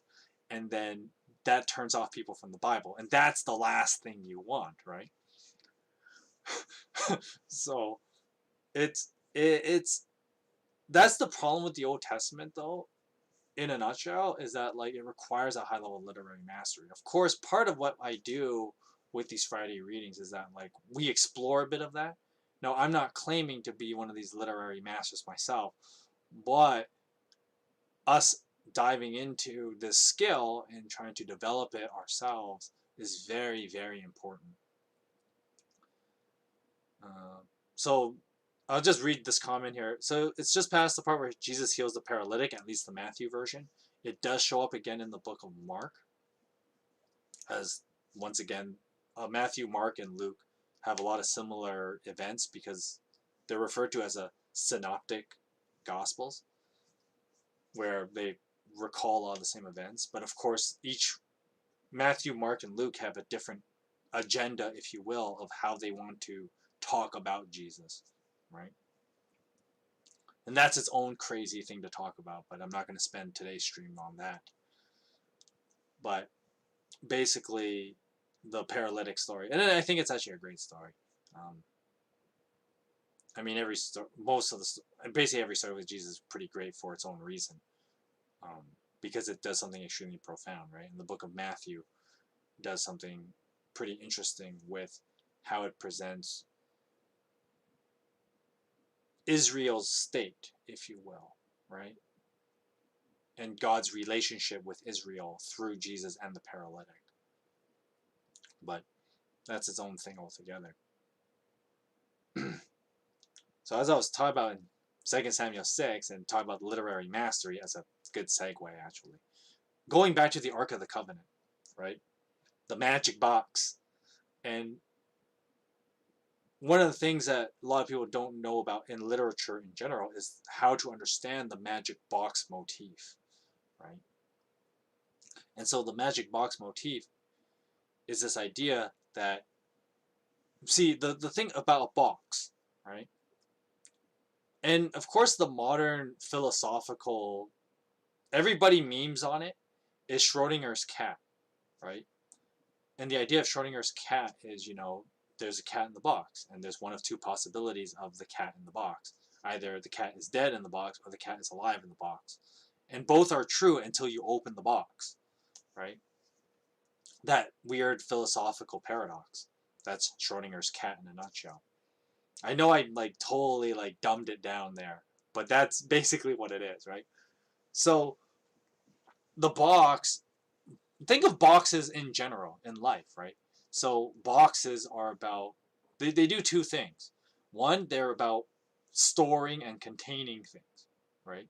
and then that turns off people from the Bible, and that's the last thing you want, right? So it's that's the problem with the Old Testament, though. In a nutshell, is that like it requires a high level of literary mastery. Of course, part of what I do with these Friday readings is that like we explore a bit of that. Now, I'm not claiming to be one of these literary masters myself, but us diving into this skill and trying to develop it ourselves is very, very important. Uh, so I'll just read this comment here. So it's just past the part where Jesus heals the paralytic, at least the Matthew version. It does show up again in the book of Mark, as once again, Matthew, Mark, and Luke have a lot of similar events because they're referred to as a synoptic gospels, where they recall all the same events. But of course, each Matthew, Mark, and Luke have a different agenda, if you will, of how they want to talk about Jesus, right? And that's its own crazy thing to talk about, but I'm not going to spend today's stream on that. But basically, the paralytic story, and I think it's actually a great story. I mean, basically every story with Jesus is pretty great for its own reason, because it does something extremely profound, right? And the book of Matthew does something pretty interesting with how it presents Israel's state, if you will, right? And God's relationship with Israel through Jesus and the paralytic. But that's its own thing altogether. So as I was talking about in 2 Samuel 6 and talking about literary mastery as a good segue, actually. Going back to the Ark of the Covenant, right? The magic box. And one of the things that a lot of people don't know about in literature in general is how to understand the magic box motif, right? And so the magic box motif is this idea that, see, the thing about a box, right? And of course, the modern philosophical, everybody memes on it, is Schrodinger's cat, right? And the idea of Schrodinger's cat is, there's a cat in the box, and there's one of two possibilities of the cat in the box. Either the cat is dead in the box, or the cat is alive in the box. And both are true until you open the box, right? That weird philosophical paradox. That's Schrodinger's cat in a nutshell. I know I totally dumbed it down there, but that's basically what it is, right? So the box, think of boxes in general in life, right? So boxes are about, they do two things. One, they're about storing and containing things, right?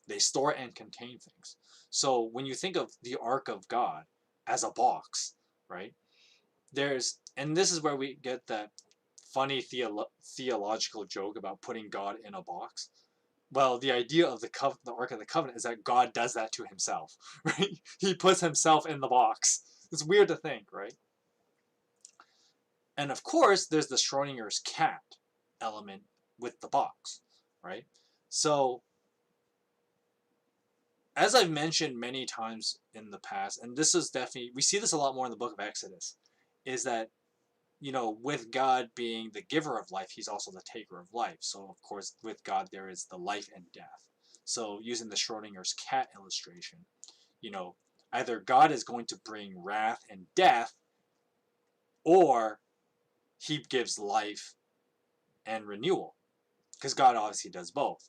They store and contain things. So when you think of the Ark of God as a box, right? And this is where we get that funny theological joke about putting God in a box. Well, the idea of the Ark of the Covenant is that God does that to himself, right? He puts himself in the box. It's weird to think, right? And of course, there's the Schrodinger's cat element with the box, right? So, as I've mentioned many times in the past, and this is definitely, we see this a lot more in the book of Exodus, is that, with God being the giver of life, he's also the taker of life. So, of course, with God, there is the life and death. So, using the Schrodinger's cat illustration, either God is going to bring wrath and death, or he gives life and renewal. Because God obviously does both.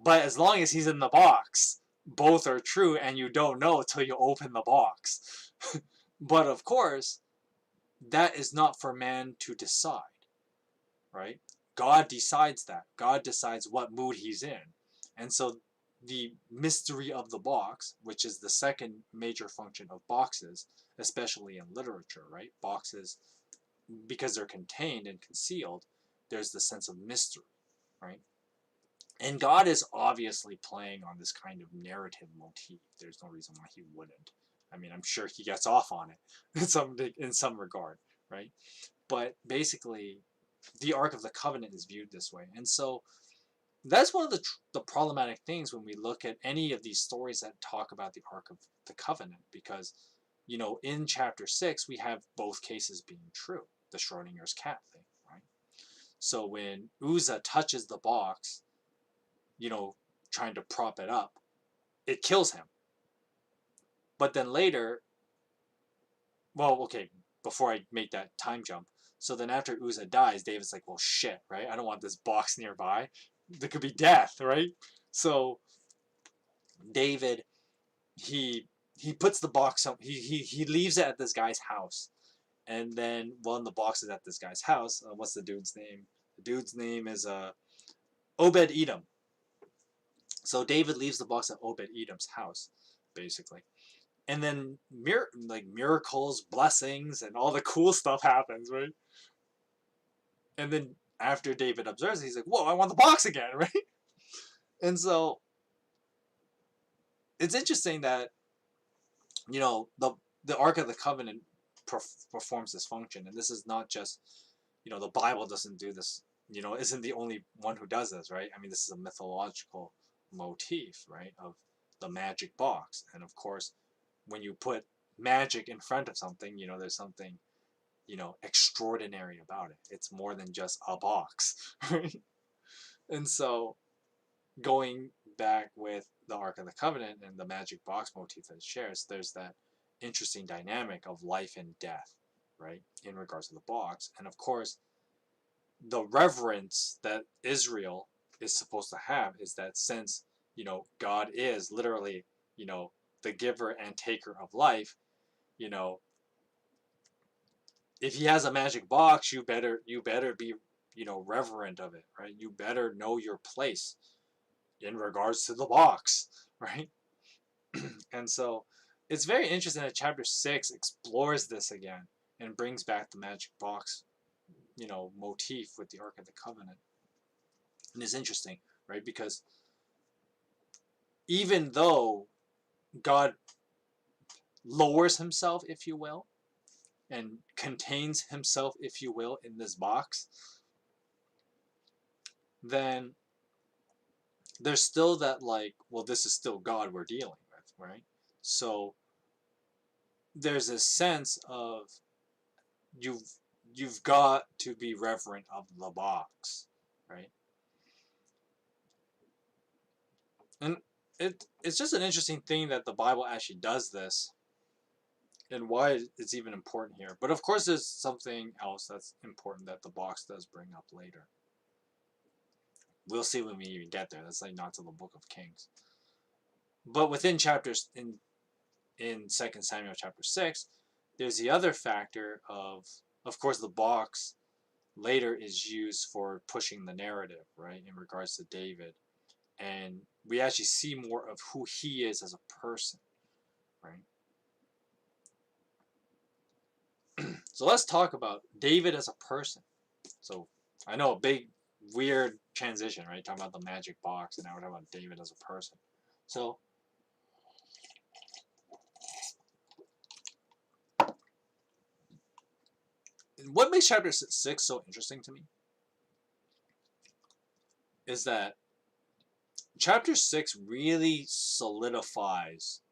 But as long as he's in the box, both are true, and you don't know until you open the box. But of course, that is not for man to decide, right? God decides that. God decides what mood he's in. And so the mystery of the box, which is the second major function of boxes, especially in literature, right? Boxes, because they're contained and concealed, there's the sense of mystery, right? And God is obviously playing on this kind of narrative motif. There's no reason why he wouldn't. I mean, I'm sure he gets off on it in some regard, right? But basically, the Ark of the Covenant is viewed this way. And so that's one of the problematic things when we look at any of these stories that talk about the Ark of the Covenant, because in chapter 6 we have both cases being true, the Schrodinger's cat thing, right? So when Uzzah touches the box, trying to prop it up, it kills him. But then later, well, okay, before I make that time jump, so then after Uzzah dies, David's like, well, shit, right? I don't want this box nearby. There could be death, right? So David, he puts the box up, he leaves it at this guy's house. And then when the box is at this guy's house, what's the dude's name? The dude's name is Obed Edom. So David leaves the box at Obed Edom's house, basically. And then miracles, blessings, and all the cool stuff happens, right? And then after David observes it, he's like, whoa, I want the box again, right? And so it's interesting that, the Ark of the Covenant performs this function. And this is not just, the Bible doesn't do this, isn't the only one who does this, right? I mean, this is a mythological motif, right, of the magic box. And of course, when you put magic in front of something, there's something, extraordinary about it. It's more than just a box, right? And so going back with the Ark of the Covenant and the magic box motif that it shares, there's that interesting dynamic of life and death, right, in regards to the box. And of course, the reverence that Israel is supposed to have is that since, God is literally, the giver and taker of life, if he has a magic box, you better be, reverent of it, right? You better know your place in regards to the box, right? And so it's very interesting that chapter 6 explores this again and brings back the magic box, motif with the Ark of the Covenant. And it's interesting, right? Because even though God lowers himself, if you will, and contains himself, if you will, in this box, then there's still that, like, well, this is still God we're dealing with, right? So there's a sense of you've got to be reverent of the box, right? And it's just an interesting thing that the Bible actually does this, and why it's even important here. But of course, there's something else that's important that the box does bring up later. We'll see when we even get there. That's like not to the Book of Kings. But within chapters in 2 Samuel chapter 6, there's the other factor of course, the box later is used for pushing the narrative, right, in regards to David. And we actually see more of who he is as a person, right? So let's talk about David as a person. So I know a big, weird transition, right? Talking about the magic box, and now we're talking about David as a person. So what makes chapter 6 so interesting to me is that chapter 6 really solidifies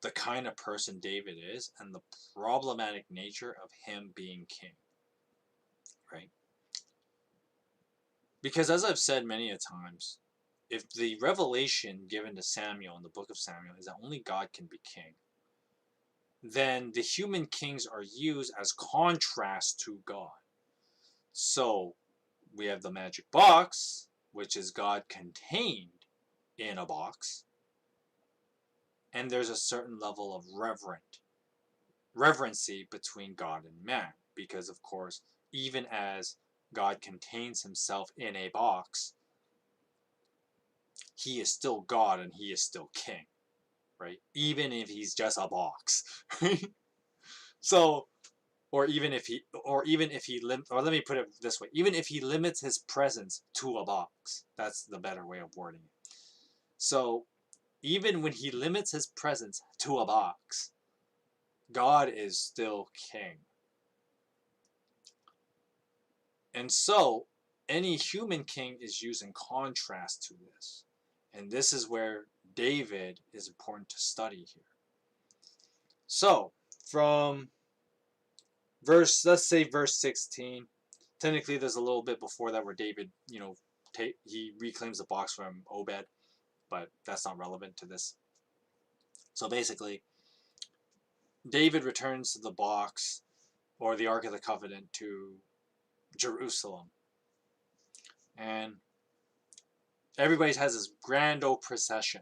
the kind of person David is and the problematic nature of him being king, right? Because as I've said many a times, if the revelation given to Samuel in the book of Samuel is that only God can be king, then the human kings are used as contrast to God. So we have the magic box, which is God contained in a box, and there's a certain level of reverency between God and man, because of course, even as God contains himself in a box, he is still God and he is still king, right? Even if he's just a box, right? So, or let me put it this way, even if he limits his presence to a box, that's the better way of wording it. So, even when he limits his presence to a box, God is still king. And so, any human king is used in contrast to this. And this is where David is important to study here. So, from let's say verse 16, technically there's a little bit before that where David, he reclaims the box from Obed, but that's not relevant to this. So basically, David returns the box or the Ark of the Covenant to Jerusalem. And everybody has this grand old procession.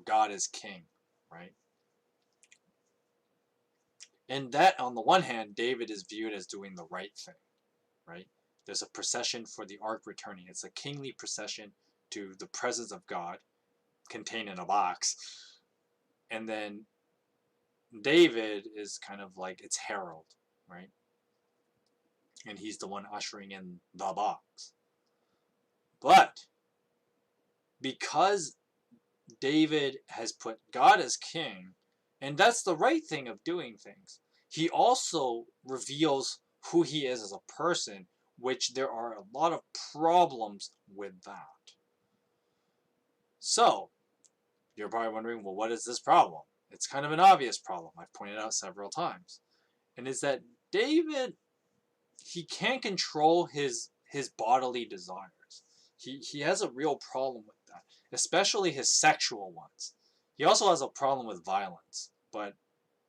God is king, right? And that, on the one hand, David is viewed as doing the right thing, right? There's a procession for the ark returning. It's a kingly procession to the presence of God, contained in a box. And then David is kind of like its herald, right? And he's the one ushering in the box. But because David has put God as king, and that's the right thing of doing things, he also reveals who he is as a person, which there are a lot of problems with that. So, you're probably wondering, well, what is this problem? It's kind of an obvious problem. I've pointed out several times. And it's that David, he can't control his bodily desires. He has a real problem with that, especially his sexual ones. He also has a problem with violence, but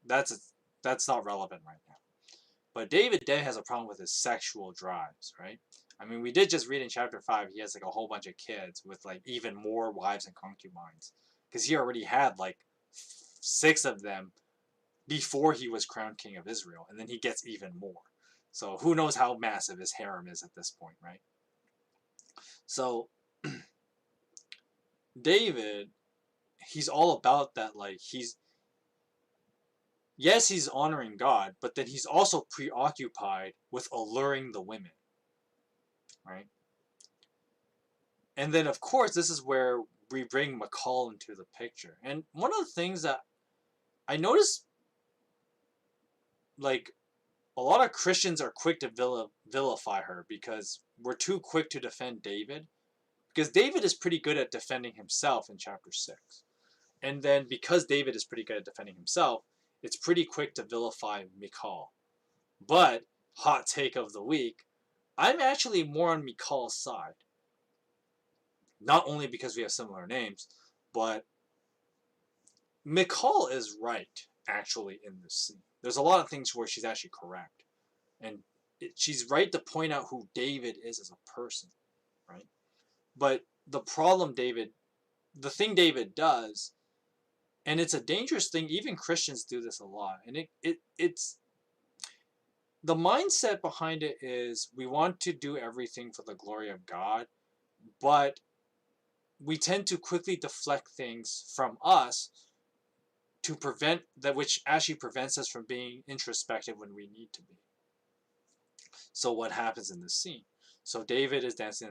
that's not relevant right now. But David has a problem with his sexual drives, right? I mean, we did just read in chapter 5, he has like a whole bunch of kids with like even more wives and concubines, because he already had like 6 of them before he was crowned king of Israel, and then he gets even more. So who knows how massive his harem is at this point, right? So David, he's all about that, like he's honoring God, but then he's also preoccupied with alluring the women, right? And then of course this is where we bring Michal into the picture. And one of the things that I noticed, like, a lot of Christians are quick to vilify her because we're too quick to defend David. Because David is pretty good at defending himself in chapter 6. And then because David is pretty good at defending himself, it's pretty quick to vilify Michal. But, hot take of the week, I'm actually more on Michal's side. Not only because we have similar names, but Michal is right, actually, in this scene. There's a lot of things where she's actually correct. And she's right to point out who David is as a person, right? But the thing David does, and it's a dangerous thing, even Christians do this a lot, and it's the mindset behind it is we want to do everything for the glory of God, but we tend to quickly deflect things from us to prevent that, which actually prevents us from being introspective when we need to be. So what happens in this scene? So David is dancing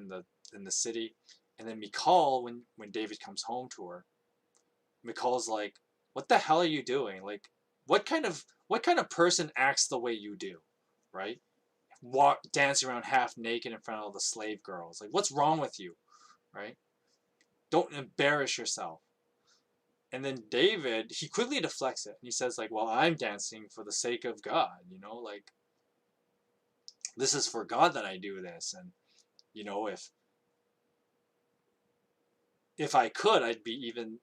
in the city, and then Michal, when David comes home to her, Michal's like, "What the hell are you doing? Like, what kind of person acts the way you do, right? Dance around half naked in front of all the slave girls. Like, what's wrong with you, right? Don't embarrass yourself." And then David, he quickly deflects it, and he says, like, "Well, I'm dancing for the sake of God, like, this is for God that I do this, and if I could, I'd be even,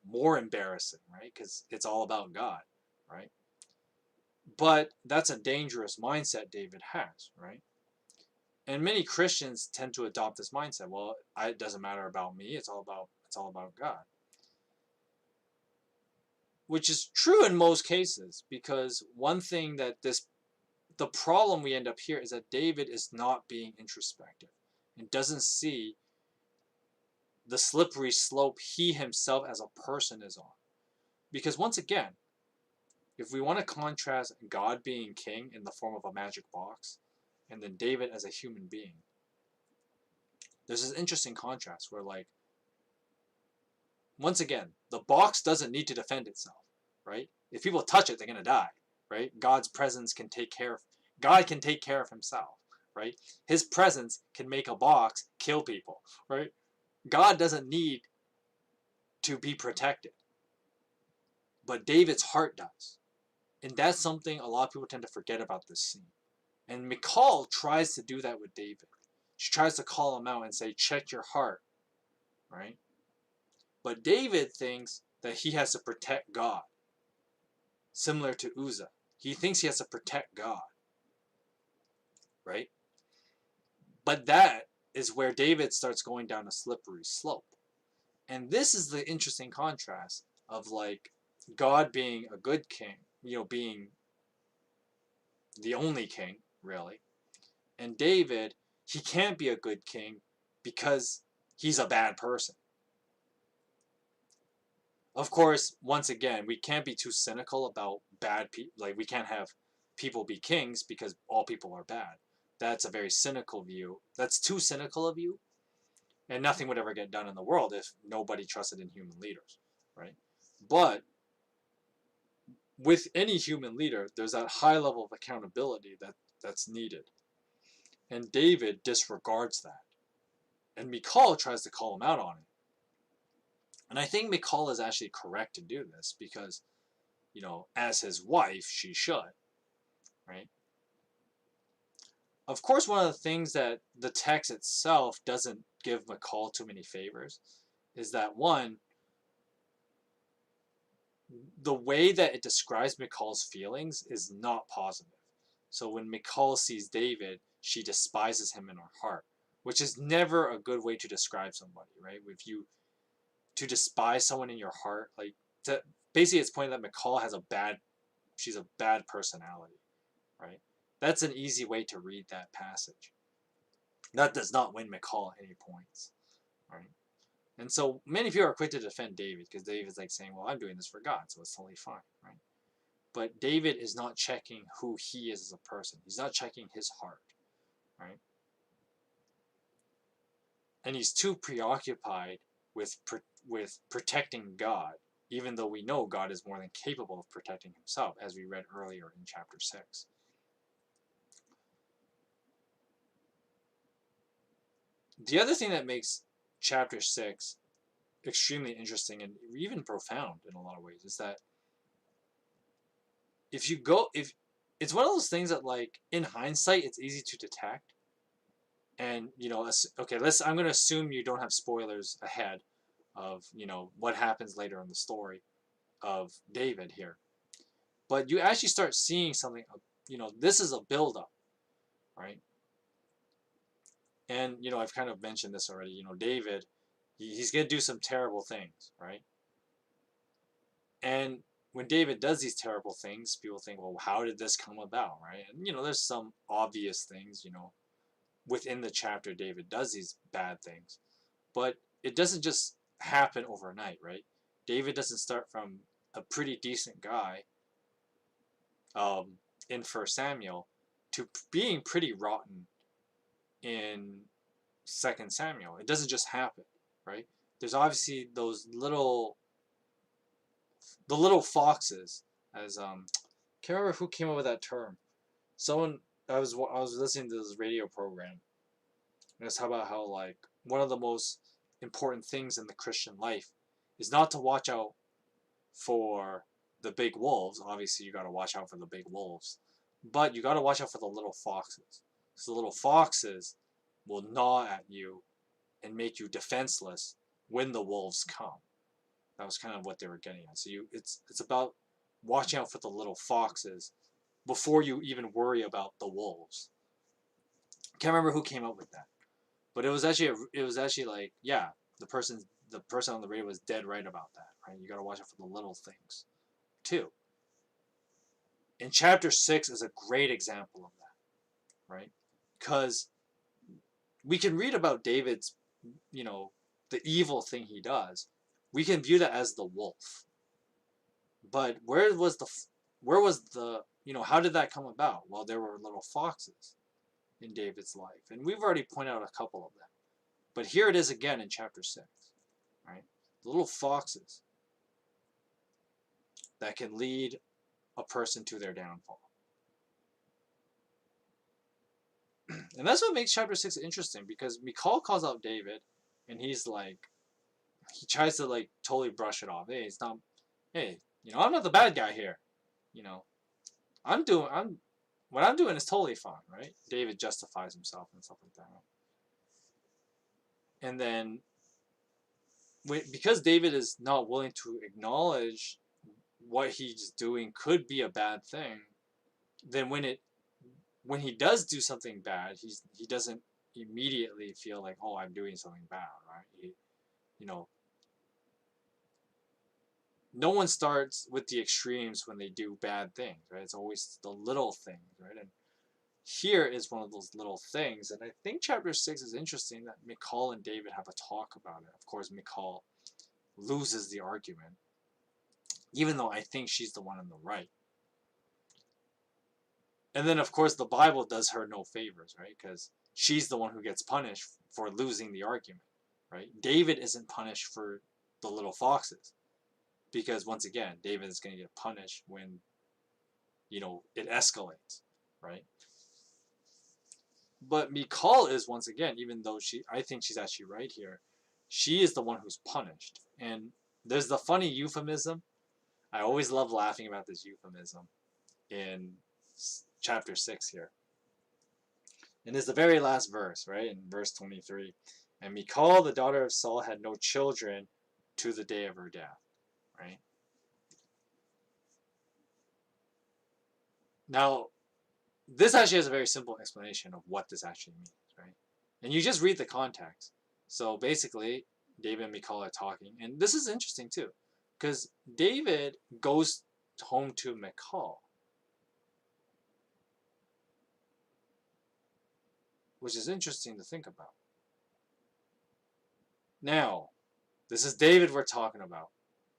more embarrassing, right? Because it's all about God, right?" But that's a dangerous mindset David has, right? And many Christians tend to adopt this mindset. Well, it doesn't matter about me. It's all about God. Which is true in most cases, because one thing that the problem we end up here is that David is not being introspective and doesn't see the slippery slope he himself as a person is on. Because once again, if we want to contrast God being king in the form of a magic box, and then David as a human being, there's this interesting contrast where, like, once again, the box doesn't need to defend itself, right? If people touch it, they're going to die, right? God's presence can take care of, God can take care of himself, right? His presence can make a box kill people, right? God doesn't need to be protected, but David's heart does. And that's something a lot of people tend to forget about this scene. And Michal tries to do that with David. She tries to call him out and say, check your heart, right? But David thinks that he has to protect God, similar to Uzzah. He thinks he has to protect God, right? But that is where David starts going down a slippery slope. And this is the interesting contrast of like God being a good king, being the only king, really. And David, he can't be a good king because he's a bad person. Of course, once again, we can't be too cynical about bad people. Like, we can't have people be kings because all people are bad. That's a very cynical view. That's too cynical of you. And nothing would ever get done in the world if nobody trusted in human leaders, right? But with any human leader, there's that high level of accountability that's needed. And David disregards that. And Michal tries to call him out on it. And I think Michal is actually correct to do this because, as his wife, she should, right? Of course, one of the things that the text itself doesn't give Michal too many favors is that, one, the way that it describes Michal's feelings is not positive. So when Michal sees David, she despises him in her heart, which is never a good way to describe somebody, right? If you to despise someone in your heart, like basically it's pointing that Michal she's a bad personality, right? That's an easy way to read that passage. That does not win Michal any points, right? And so many people are quick to defend David because David's like saying, well, I'm doing this for God, so it's totally fine, right? But David is not checking who he is as a person. He's not checking his heart, right? And he's too preoccupied with protecting God, even though we know God is more than capable of protecting himself, as we read earlier in chapter 6. The other thing that makes chapter 6 extremely interesting and even profound in a lot of ways is that if it's one of those things that, like, in hindsight it's easy to detect, and okay, I'm going to assume you don't have spoilers ahead of what happens later in the story of David here, but you actually start seeing something. This is a build-up, right? And I've kind of mentioned this already. David, he's going to do some terrible things, right? And when David does these terrible things, people think, well, how did this come about, right? And there's some obvious things. Within the chapter, David does these bad things, but it doesn't just happen overnight, right? David doesn't start from a pretty decent guy in 1 Samuel to being pretty rotten in 2 Samuel. It doesn't just happen, right? There's obviously the little foxes, as can't remember who came up with that term. Someone I was listening to this radio program, and it's about how, like, one of the most important things in the Christian life is not to watch out for the big wolves. Obviously, you got to watch out for the big wolves, but you got to watch out for the little foxes. So the little foxes will gnaw at you and make you defenseless when the wolves come. That was kind of what they were getting at. So it's about watching out for the little foxes before you even worry about the wolves. Can't remember who came up with that, but it was actually like, yeah, the person on the radio was dead right about that, right? You got to watch out for the little things too. And chapter 6 is a great example of that, right? Because we can read about David's, the evil thing he does. We can view that as the wolf. But where was the how did that come about? Well, there were little foxes in David's life, and we've already pointed out a couple of them. But here it is again in chapter 6, right? The little foxes that can lead a person to their downfall. And that's what makes chapter 6 interesting, because Michal calls out David, and he's like, he tries to like totally brush it off. Hey, it's not, hey, I'm not the bad guy here. You know, I'm what I'm doing is totally fine, right? David justifies himself and stuff like that. And then, because David is not willing to acknowledge what he's doing could be a bad thing, then when he does do something bad, he doesn't immediately feel like, oh, I'm doing something bad, right? You know, no one starts with the extremes when they do bad things, right? It's always the little things, right? And here is one of those little things, and I think chapter 6 is interesting that Michal and David have a talk about it. Of course, Michal loses the argument, even though I think she's the one in the right. And then, of course, the Bible does her no favors, right? Because she's the one who gets punished for losing the argument, right? David isn't punished for the little foxes, because once again, David is going to get punished when, it escalates, right? But Michal is, once again, even though I think she's actually right here, she is the one who's punished. And there's the funny euphemism. I always love laughing about this euphemism in chapter 6 here. And it's the very last verse, right? In verse 23. And Michal, the daughter of Saul, had no children to the day of her death, right? Now, this actually has a very simple explanation of what this actually means, right? And you just read the context. So basically, David and Michal are talking. And this is interesting too, because David goes home to Michal, which is interesting to think about. Now, this is David we're talking about.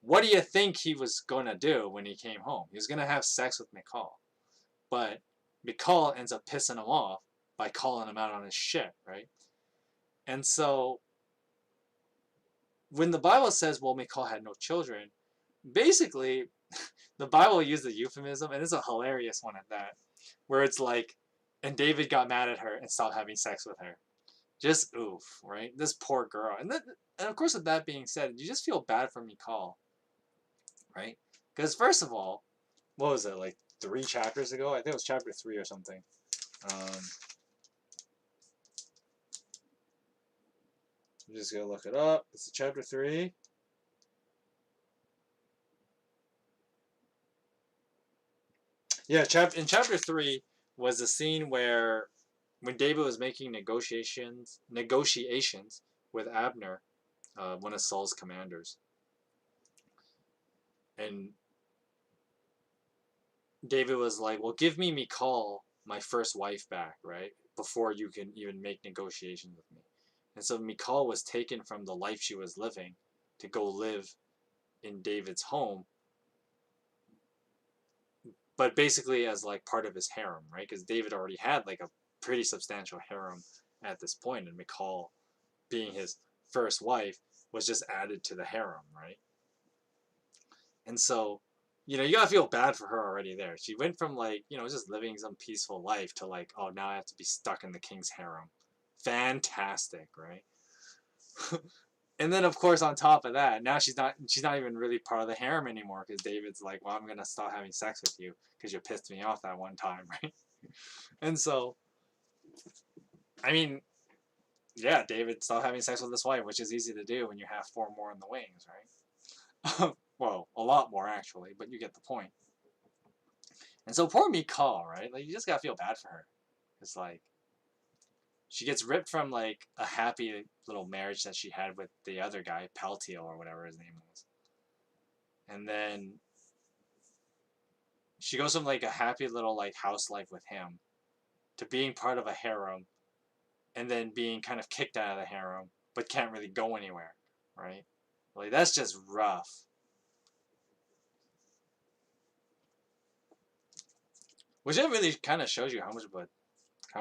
What do you think he was going to do when he came home? He was going to have sex with Michal. But Michal ends up pissing him off by calling him out on his shit, right? And so, when the Bible says, well, Michal had no children, basically, the Bible used a euphemism, and it's a hilarious one at that, where it's like, and David got mad at her and stopped having sex with her. Just oof, right? This poor girl. And of course, with that being said, you just feel bad for Michal, right? Because first of all, what was it, like 3 chapters ago? I think it was chapter 3 or something. I'm just gonna look it up. It's chapter 3. Yeah, in chapter 3 was the scene where when David was making negotiations with Abner, one of Saul's commanders, and David was like, "Well, give me Michal, my first wife, back, right? Before you can even make negotiations with me." And so Michal was taken from the life she was living to go live in David's home, but basically as like part of his harem, right? Because David already had like a pretty substantial harem at this point, and Michal, being his first wife, was just added to the harem, right? And so, you gotta feel bad for her already there. She went from like, just living some peaceful life to like, oh, now I have to be stuck in the king's harem. Fantastic, right? And then of course on top of that, now she's not even really part of the harem anymore, because David's like, well, I'm gonna stop having sex with you because you pissed me off that one time, right? And so, I mean, yeah, David stopped having sex with his wife, which is easy to do when you have 4 more in the wings, right? Well, a lot more actually, but you get the point. And so poor Michal, right? Like, you just gotta feel bad for her. It's like, she gets ripped from like a happy little marriage that she had with the other guy, Paltiel or whatever his name was. And then she goes from like a happy little like house life with him to being part of a harem, and then being kind of kicked out of the harem, but can't really go anywhere, right? Like, that's just rough. Which it really kind of shows you how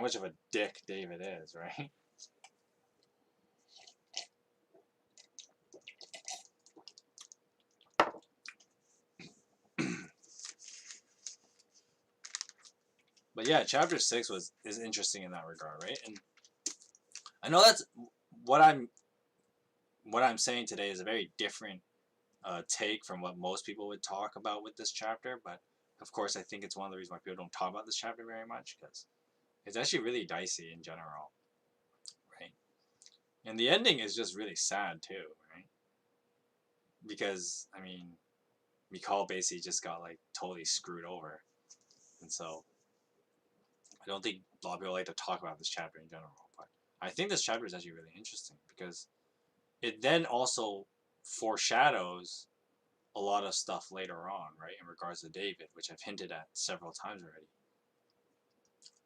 much of a dick David is, right? But yeah, chapter 6 is interesting in that regard, right? And I know that's what I'm saying today is a very different take from what most people would talk about with this chapter, but of course I think it's one of the reasons why people don't talk about this chapter very much, because it's actually really dicey in general, right? And the ending is just really sad too, right? Because I mean, Mikal basically just got like totally screwed over, and so I don't think a lot of people like to talk about this chapter in general, but I think this chapter is actually really interesting because it then also foreshadows a lot of stuff later on, right, in regards to David, which I've hinted at several times already.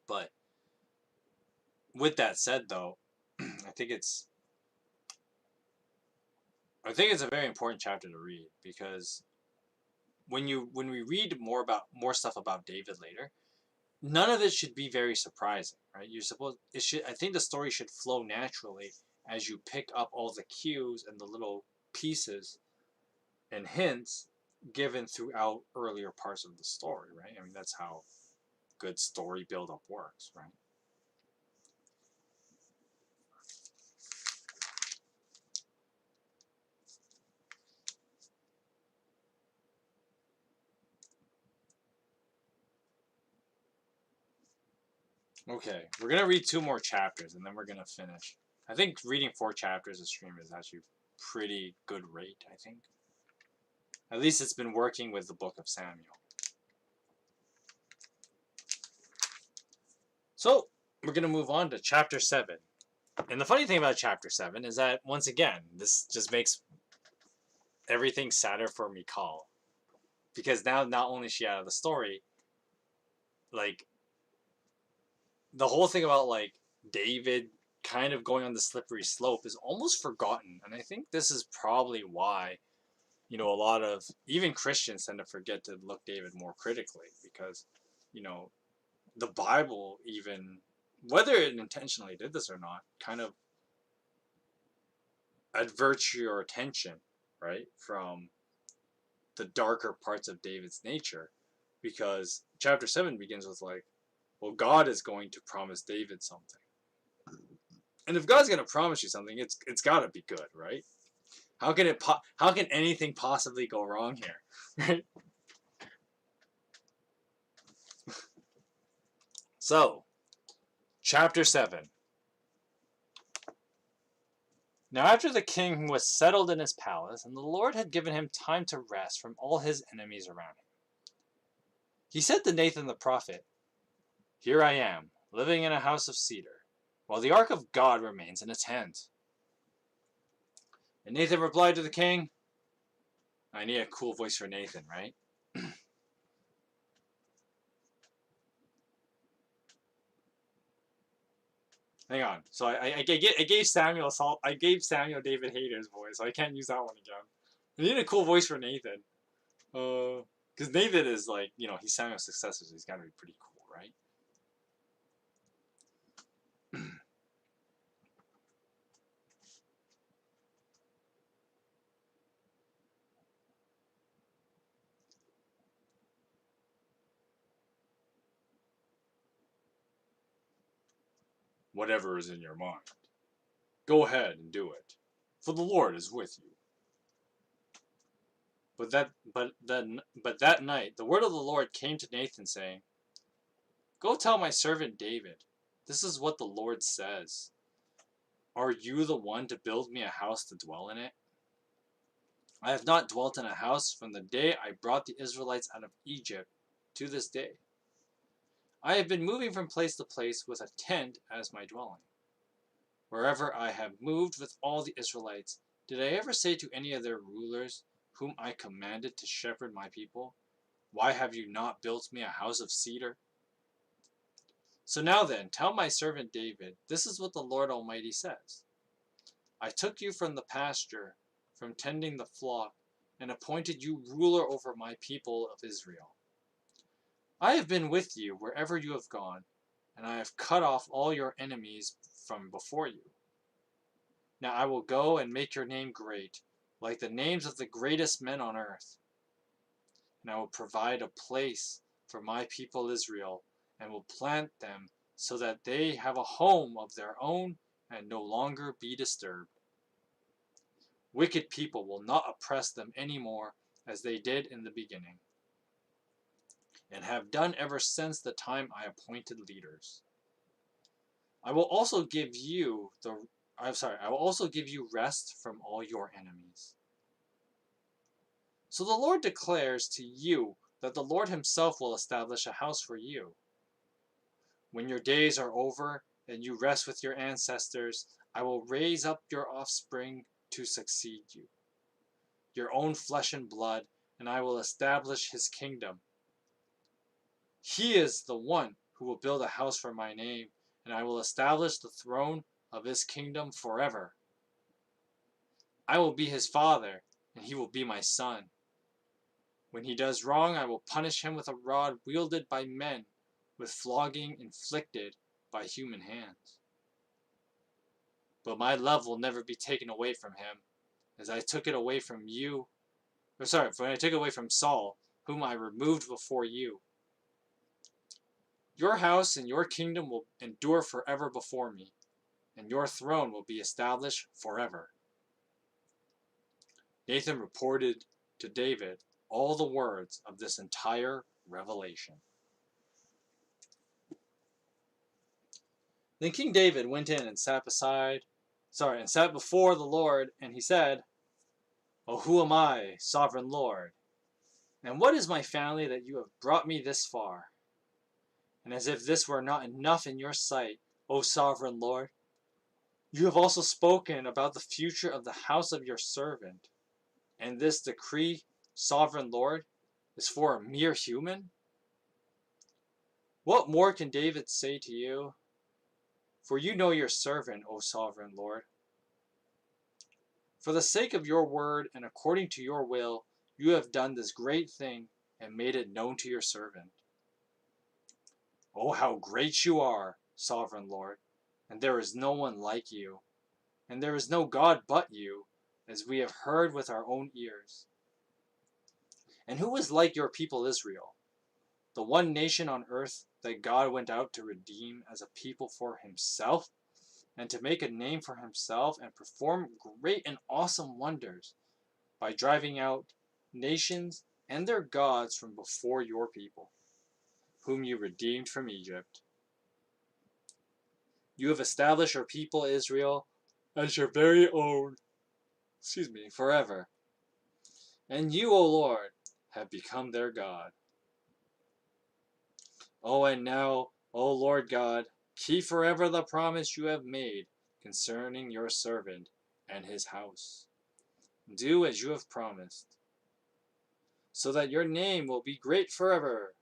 But with that said, though, I think it's a very important chapter to read because when we read more stuff about David later, none of it should be very surprising, right? You're supposed it should I think the story should flow naturally as you pick up all the cues and the little pieces and hints given throughout earlier parts of the story, right? I mean that's how good story build up works, right? Okay, we're gonna read 2 more chapters and then we're gonna finish. I think reading 4 chapters a stream is actually pretty good rate, I think. At least it's been working with the book of Samuel. So we're gonna move on to chapter 7. And the funny thing about chapter 7 is that once again, this just makes everything sadder for Mikal. Because now not only is she out of the story, like the whole thing about like David kind of going on the slippery slope is almost forgotten. And I think this is probably why, a lot of even Christians tend to forget to look David more critically because, you know, the Bible, even whether it intentionally did this or not, kind of adverts your attention, right, from the darker parts of David's nature, because chapter 7 begins with like, well, God is going to promise David something, and if God's going to promise you something, it's got to be good, right? How can anything possibly go wrong here, right? So, chapter 7. Now after the king was settled in his palace, and the Lord had given him time to rest from all his enemies around him, he said to Nathan the prophet, "Here I am, living in a house of cedar, while the ark of God remains in a tent." And Nathan replied to the king, I need a cool voice for Nathan, right? Hang on. So I gave Samuel David Hayter's voice, so I can't use that one again. I need a cool voice for Nathan. Because Nathan is like, he's Samuel's successor, so he's got to be pretty cool, right? Whatever is in your mind, go ahead and do it, for the Lord is with you. But that night the word of the Lord came to Nathan, saying, "Go tell my servant David, this is what the Lord says. Are you the one to build me a house to dwell in it? I have not dwelt in a house from the day I brought the Israelites out of Egypt to this day. I have been moving from place to place with a tent as my dwelling. Wherever I have moved with all the Israelites, did I ever say to any of their rulers, whom I commanded to shepherd my people, 'Why have you not built me a house of cedar?' So now then, tell my servant David, this is what the Lord Almighty says. I took you from the pasture, from tending the flock, and appointed you ruler over my people of Israel. I have been with you wherever you have gone, and I have cut off all your enemies from before you. Now I will go and make your name great, like the names of the greatest men on earth. And I will provide a place for my people Israel, and will plant them so that they have a home of their own and no longer be disturbed. Wicked people will not oppress them any more as they did in the beginning, and have done ever since the time I appointed leaders. I will also give you rest from all your enemies. So the Lord declares to you that the Lord himself will establish a house for you. When your days are over and you rest with your ancestors, I will raise up your offspring to succeed you, your own flesh and blood, and I will establish his kingdom. He is the one who will build a house for my name, and I will establish the throne of his kingdom forever. I will be his father, and he will be my son. When he does wrong, I will punish him with a rod wielded by men, with flogging inflicted by human hands. But my love will never be taken away from him, as I took it away from when I took it away from Saul, whom I removed before you. Your house and your kingdom will endure forever before me, and your throne will be established forever. Nathan reported to David all the words of this entire revelation. Then King David went in and sat before the Lord, and he said, "Oh, who am I, sovereign Lord? And what is my family that you have brought me this far? And as if this were not enough in your sight, O sovereign Lord, you have also spoken about the future of the house of your servant. And this decree, sovereign Lord, is for a mere human? What more can David say to you? For you know your servant, O sovereign Lord. For the sake of your word and according to your will, you have done this great thing and made it known to your servant. Oh, how great you are, sovereign Lord, and there is no one like you, and there is no God but you, as we have heard with our own ears. And who is like your people Israel, the one nation on earth that God went out to redeem as a people for himself, and to make a name for himself and perform great and awesome wonders by driving out nations and their gods from before your people, whom you redeemed from Egypt. You have established your people Israel as your very own, forever. And you, O Lord, have become their God. Oh, and now, O Lord God, keep forever the promise you have made concerning your servant and his house. Do as you have promised, so that your name will be great forever.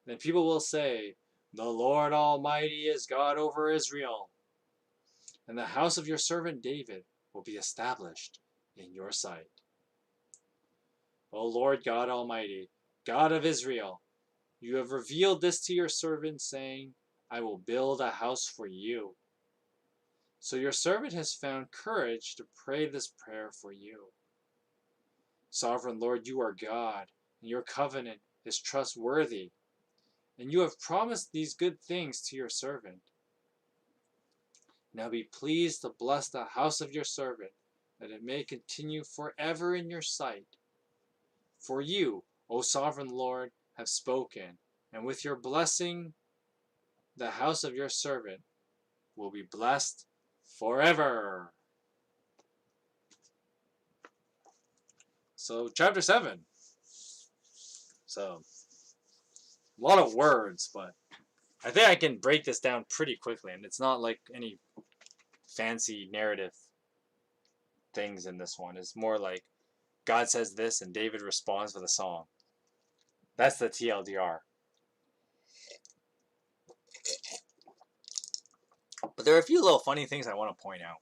Then people will say, the Lord Almighty is God over Israel, and the house of your servant David will be established in your sight. O Lord God Almighty, God of Israel, you have revealed this to your servant, saying, I will build a house for you. So your servant has found courage to pray this prayer for you. Sovereign Lord, you are God, and your covenant is trustworthy, and you have promised these good things to your servant. Now be pleased to bless the house of your servant, that it may continue forever in your sight. For you, O sovereign Lord, have spoken, and with your blessing, the house of your servant will be blessed forever. So, chapter 7. So, a lot of words, but I think I can break this down pretty quickly, and it's not like any fancy narrative things in this one. It's more like God says this, and David responds with a song. That's the TLDR. But there are a few little funny things I want to point out.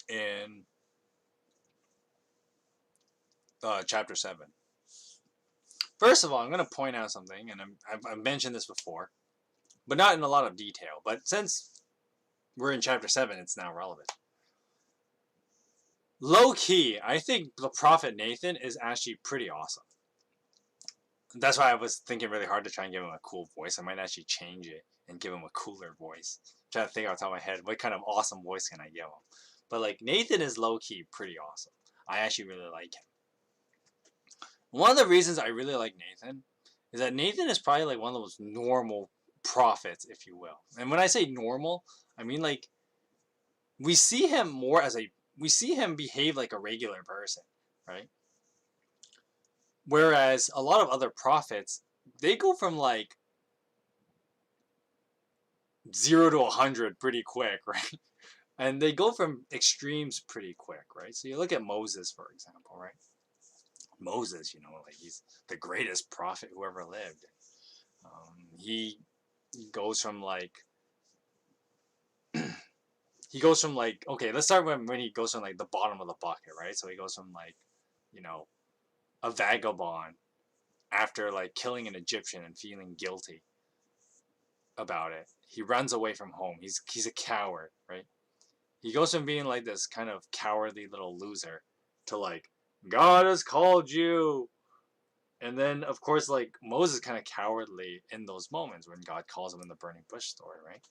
In chapter 7. First of all, I'm going to point out something, and I've mentioned this before, but not in a lot of detail. But since we're in chapter 7, it's now relevant. Low key, I think the prophet Nathan is actually pretty awesome. that's why I was thinking really hard to try and give him a cool voice. I might actually change it and give him a cooler voice. I'm trying to think off the top of my head, what kind of awesome voice can I give him? But like Nathan is low key pretty awesome. I actually really like him. One of the reasons I really like Nathan is that Nathan is probably like one of those normal prophets, if you will. And when I say normal, I mean like we see him more as we see him behave like a regular person, right? Whereas a lot of other prophets, they go from like 0 to 100 pretty quick, right? And they go from extremes pretty quick, right? So you look at Moses, for example, right? Moses, like he's the greatest prophet who ever lived. He goes from like okay, let's start when he goes from like the bottom of the bucket, right? So he goes from like a vagabond after like killing an Egyptian and feeling guilty about it. He runs away from home. He's a coward, right? He goes from being like this kind of cowardly little loser to like God has called you. And then of course like Moses kind of cowardly in those moments when God calls him in the burning bush story, right?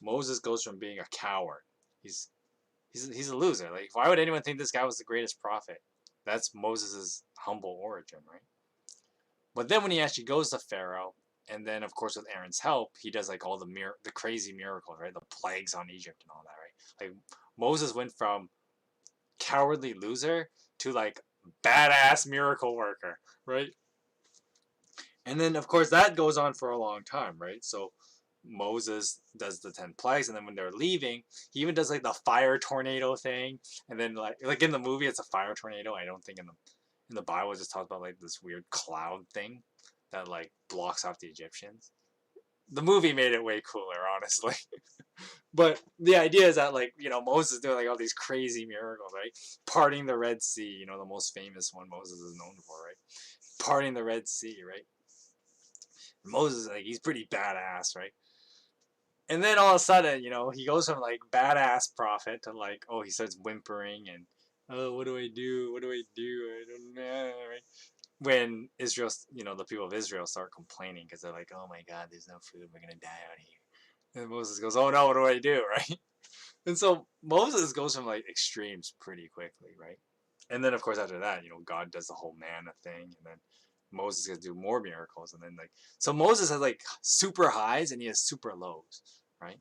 Moses goes from being a coward. He's a loser. Like why would anyone think this guy was the greatest prophet? That's Moses' humble origin, right? But then when he actually goes to Pharaoh, and then of course with Aaron's help, he does like all the crazy miracles, right? The plagues on Egypt and all that, right? Like Moses went from cowardly loser to like badass miracle worker, right? And then of course that goes on for a long time, right? So Moses does the 10 plagues, and then when they're leaving, he even does like the fire tornado thing, and then like in the movie it's a fire tornado. I don't think in the Bible it just talks about like this weird cloud thing that like blocks off the Egyptians. The movie made it way cooler, honestly. But the idea is that like Moses doing like all these crazy miracles, right? Parting the Red Sea, the most famous one Moses is known for, right? Parting the Red Sea, right? Moses, like he's pretty badass, right? And then all of a sudden, he goes from like badass prophet to like, oh, he starts whimpering and, oh, what do I do? What do I do? I don't know, right? When Israel, the people of Israel start complaining because they're like, oh my God, there's no food. We're going to die out here. And Moses goes, oh no, what do I do, right? And so Moses goes from like extremes pretty quickly, right? And then of course after that, God does the whole manna thing, and then Moses gonna do more miracles, and then like so Moses has like super highs and he has super lows, right?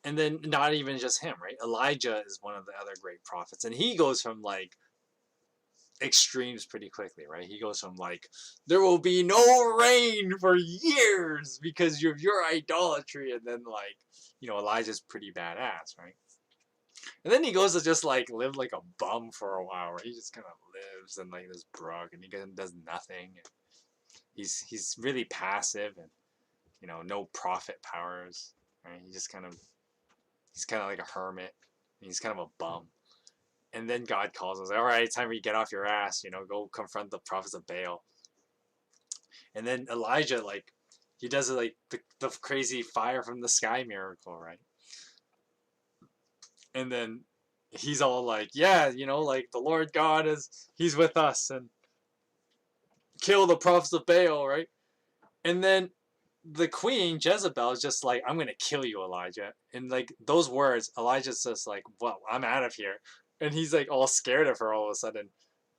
And then not even just him, right? Elijah is one of the other great prophets, and he goes from like extremes pretty quickly, right? He goes from like there will be no rain for years because of your idolatry, and then like Elijah's pretty badass, right? And then he goes to just like live like a bum for a while, right? He just kind of lives in like this brook, and he does nothing. And he's really passive, and no prophet powers, right? He's kind of like a hermit. And he's kind of a bum. And then God calls us, all right, it's time for you to get off your ass, go confront the prophets of Baal. And then Elijah, like, he does like the crazy fire from the sky miracle, right? And then he's all like, yeah, like the Lord God he's with us, and kill the prophets of Baal, right? And then the queen Jezebel is just like, I'm gonna kill you, Elijah. And like those words, Elijah's just like, well, I'm out of here. And he's like all scared of her all of a sudden,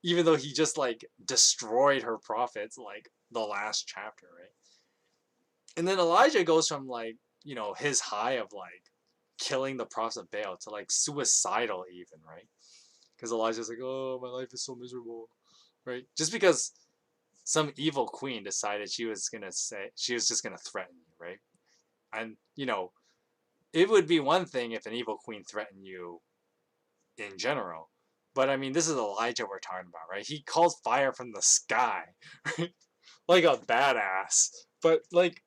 even though he just like destroyed her prophets like the last chapter, right? And then Elijah goes from like his high of like killing the prophets of Baal to like suicidal even, right? Because Elijah's like, oh, my life is so miserable, right? Just because some evil queen decided she was just gonna threaten you, right? And it would be one thing if an evil queen threatened you in general, but I mean, this is Elijah we're talking about, right? He calls fire from the sky, right? Like a badass. But like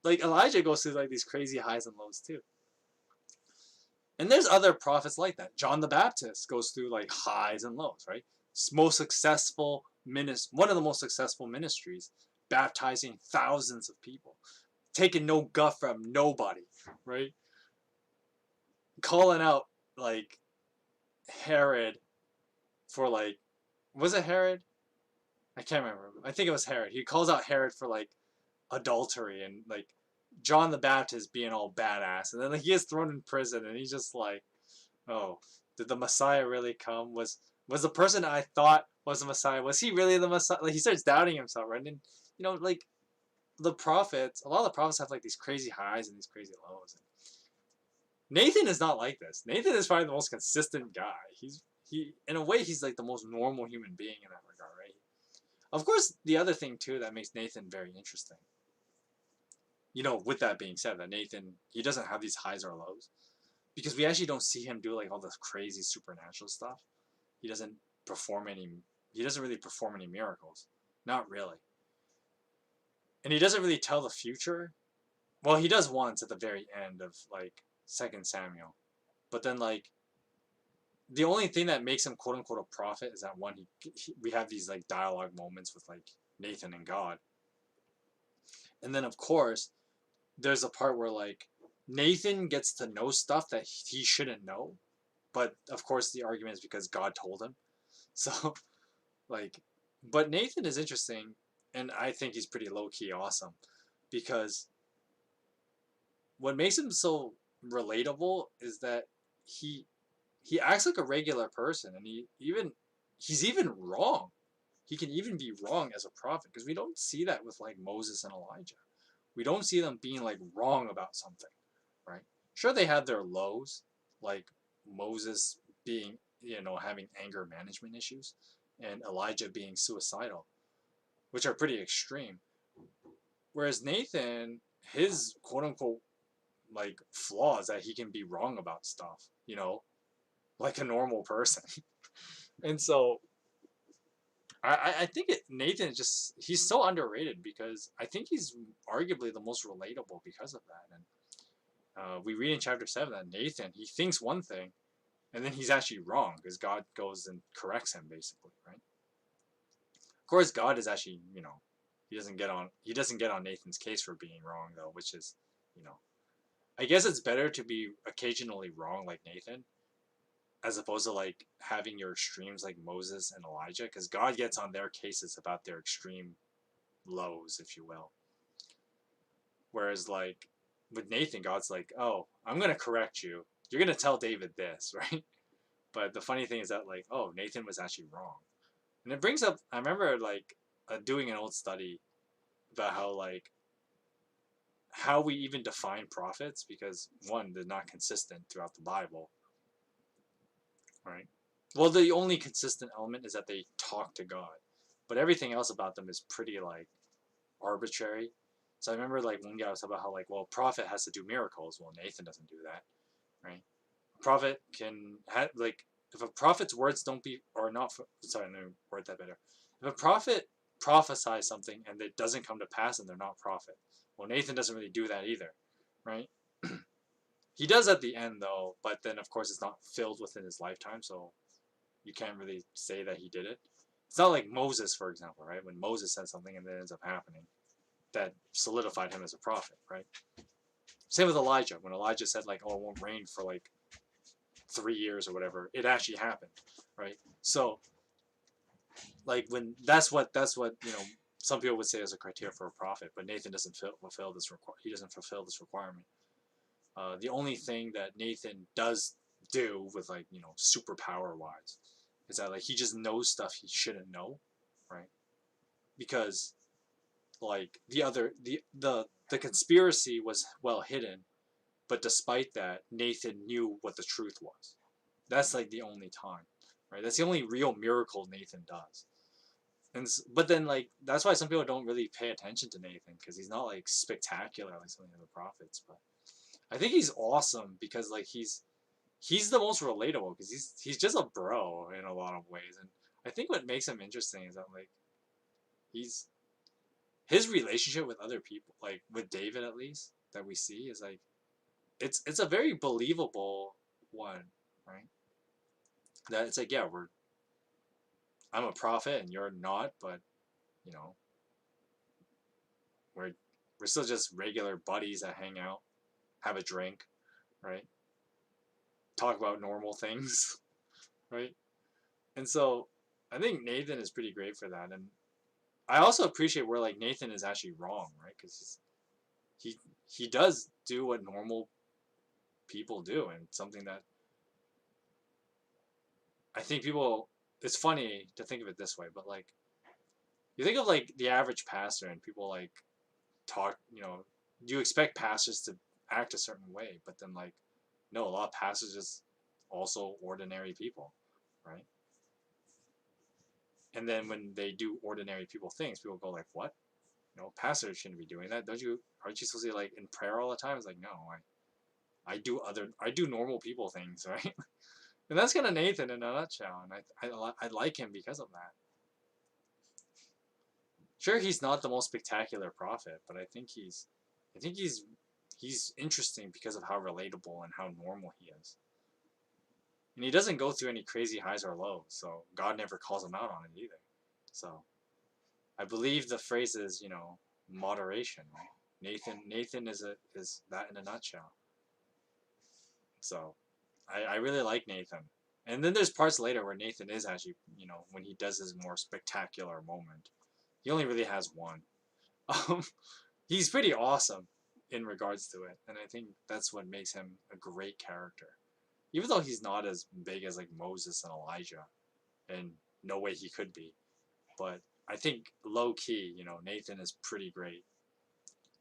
Elijah goes through like these crazy highs and lows too. And there's other prophets like that. John the Baptist goes through like highs and lows, right? Most successful one of the most successful ministries, baptizing thousands of people, taking no guff from nobody, right? Calling out like Herod for like Was it Herod? I can't remember. I think it was Herod. He calls out Herod for like adultery and like John the Baptist being all badass, and then like, he gets thrown in prison, and he's just like, oh, did the Messiah really come? Was the person I thought was the Messiah? Was he really the Messiah? Like he starts doubting himself, right? And you know, like the prophets, a lot of the prophets have like these crazy highs and these crazy lows. Nathan is not like this. Nathan is probably the most consistent guy. He in a way he's like the most normal human being in that regard, right? Of course, the other thing too that makes Nathan very interesting. You know, with that being said, that Nathan he doesn't have these highs or lows because we actually don't see him do like all this crazy supernatural stuff. He doesn't perform any. He doesn't really perform any miracles. Not really. And he doesn't really tell the future. Well, he does once at the very end of like Second Samuel, but then like the only thing that makes him quote unquote a prophet is that one we have these like dialogue moments with like Nathan and God, and then of course there's a part where like Nathan gets to know stuff that he shouldn't know, but of course the argument is because God told him. So like, but Nathan is interesting, and I think he's pretty low key awesome, because what makes him so relatable is that he he acts like a regular person, and he's even wrong. He can even be wrong as a prophet because we don't see that with like Moses and Elijah. We don't see them being like wrong about something, right? Sure, they have their lows, like Moses being, you know, having anger management issues, and Elijah being suicidal, which are pretty extreme. Whereas Nathan, his quote unquote like flaws that he can be wrong about stuff, you know, like a normal person. And so I think Nathan is just he's so underrated because I think he's arguably the most relatable because of that. And we read in chapter 7 that Nathan he thinks one thing, and then he's actually wrong because God goes and corrects him basically, right? Of course, God is actually, you know, he doesn't get on Nathan's case for being wrong though, which is, you know, I guess it's better to be occasionally wrong like Nathan as opposed to like having your extremes like Moses and Elijah, because God gets on their cases about their extreme lows, if you will. Whereas like with Nathan, God's like, oh, I'm gonna correct you. You're gonna tell David this, right? But the funny thing is that like, oh, Nathan was actually wrong, and it brings up. I remember like doing an old study about how we even define prophets because one, they're not consistent throughout the Bible, right? Well, the only consistent element is that they talk to God, but everything else about them is pretty like arbitrary. So I remember like one guy was talking about how like, well, prophet has to do miracles. Well, Nathan doesn't do that, right? A prophet can have like if a prophet's words don't be or not. Sorry, let me word that better. If a prophet prophesies something and it doesn't come to pass, and they're not prophet. Well, Nathan doesn't really do that either, right? He does at the end though, but then of course it's not filled within his lifetime, so you can't really say that he did it. It's not like Moses, for example, right? When Moses said something and it ends up happening, that solidified him as a prophet, right? Same with Elijah. When Elijah said like, "Oh, it won't rain for like 3 years or whatever," it actually happened, right? So, like when that's what you know, some people would say is a criteria for a prophet, but Nathan doesn't fulfill this he doesn't fulfill this requirement. The only thing that Nathan does do with like you know superpower wise is that like he just knows stuff he shouldn't know, right? Because like the conspiracy was well hidden, but despite that, Nathan knew what the truth was. That's like the only time, right? That's the only real miracle Nathan does. And but then like that's why some people don't really pay attention to Nathan because he's not like spectacular like some of the other prophets. But I think he's awesome because like he's the most relatable because he's just a bro in a lot of ways. And I think what makes him interesting is that like he's his relationship with other people, like with David at least that we see is like it's a very believable one, right? That it's like yeah I'm a prophet and you're not, but you know we're we're still just regular buddies that hang out, have a drink, right? Talk about normal things, right? And so I think Nathan is pretty great for that, and I also appreciate where like Nathan is actually wrong, right? Because he he does do what normal people do, and something that I think people. It's funny to think of it this way, but like you think of like the average pastor, and people like talk. You expect pastors to act a certain way, but then like no, a lot of pastors just also ordinary people, right? And then when they do ordinary people things, people go like, "What? No, pastors shouldn't be doing that. Don't you? Aren't you supposed to be like in prayer all the time?" It's like, no, I do normal people things, right? And that's kind of Nathan in a nutshell, and I like him because of that. Sure, he's not the most spectacular prophet, but I think he's interesting because of how relatable and how normal he is. And he doesn't go through any crazy highs or lows, so God never calls him out on it either. So I believe the phrase is, moderation, right? Nathan is that in a nutshell. So I really like Nathan. And then there's parts later where Nathan is actually, when he does his more spectacular moment. He only really has one. Um, he's pretty awesome in regards to it, and I think that's what makes him a great character. Even though he's not as big as like Moses and Elijah, and no way he could be, but I think low key, Nathan is pretty great.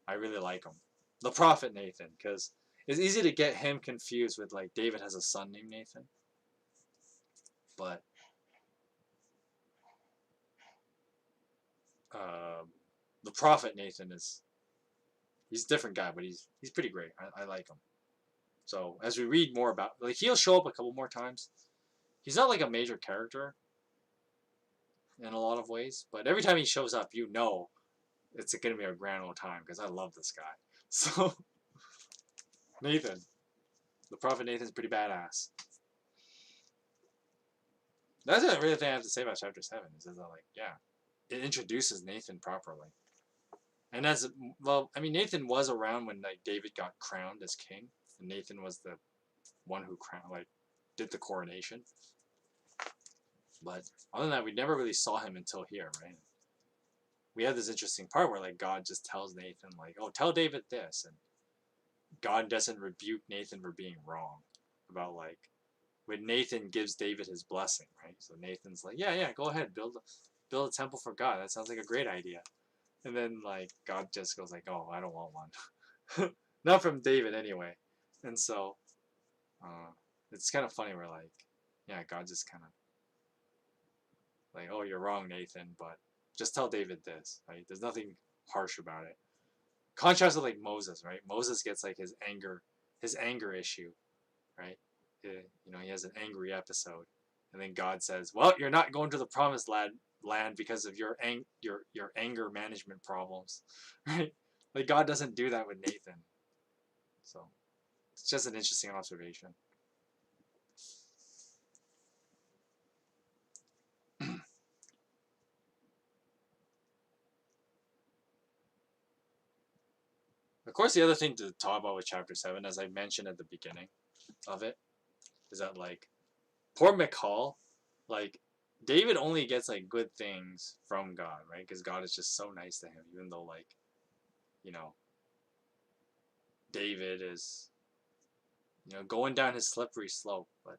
I really like him, the prophet Nathan, because it's easy to get him confused with like David has a son named Nathan, but um, the prophet Nathan is he's a different guy, but he's pretty great. I like him. So as we read more about, like he'll show up a couple more times. He's not like a major character in a lot of ways, but every time he shows up, it's gonna be a grand old time because I love this guy. So Nathan, the prophet Nathan's pretty badass. That's the really thing I have to say about chapter 7. Is that like, yeah, it introduces Nathan properly. And as well, I mean, Nathan was around when like David got crowned as king, and Nathan was the one who did the coronation. But other than that, we never really saw him until here, right? We have this interesting part where like God just tells Nathan like, "Oh, tell David this," and God doesn't rebuke Nathan for being wrong about like when Nathan gives David his blessing, right? So Nathan's like, "Yeah, yeah, go ahead, build a temple for God. That sounds like a great idea." And then like God just goes like, "Oh, I don't want one." Not from David anyway. And so uh, it's kind of funny where like, yeah, God just kind of like, "Oh, you're wrong, Nathan, but just tell David this." Right? There's nothing harsh about it. Contrast with like Moses, right? Moses gets like his anger issue, right? He has an angry episode, and then God says, "Well, you're not going to the promised land because of your anger management problems," right? Like God doesn't do that with Nathan, so it's just an interesting observation. Of course, the other thing to talk about with chapter 7, as I mentioned at the beginning of it, is that like poor McCall, like David only gets like good things from God, right? Because God is just so nice to him, even though like you know David is going down his slippery slope. But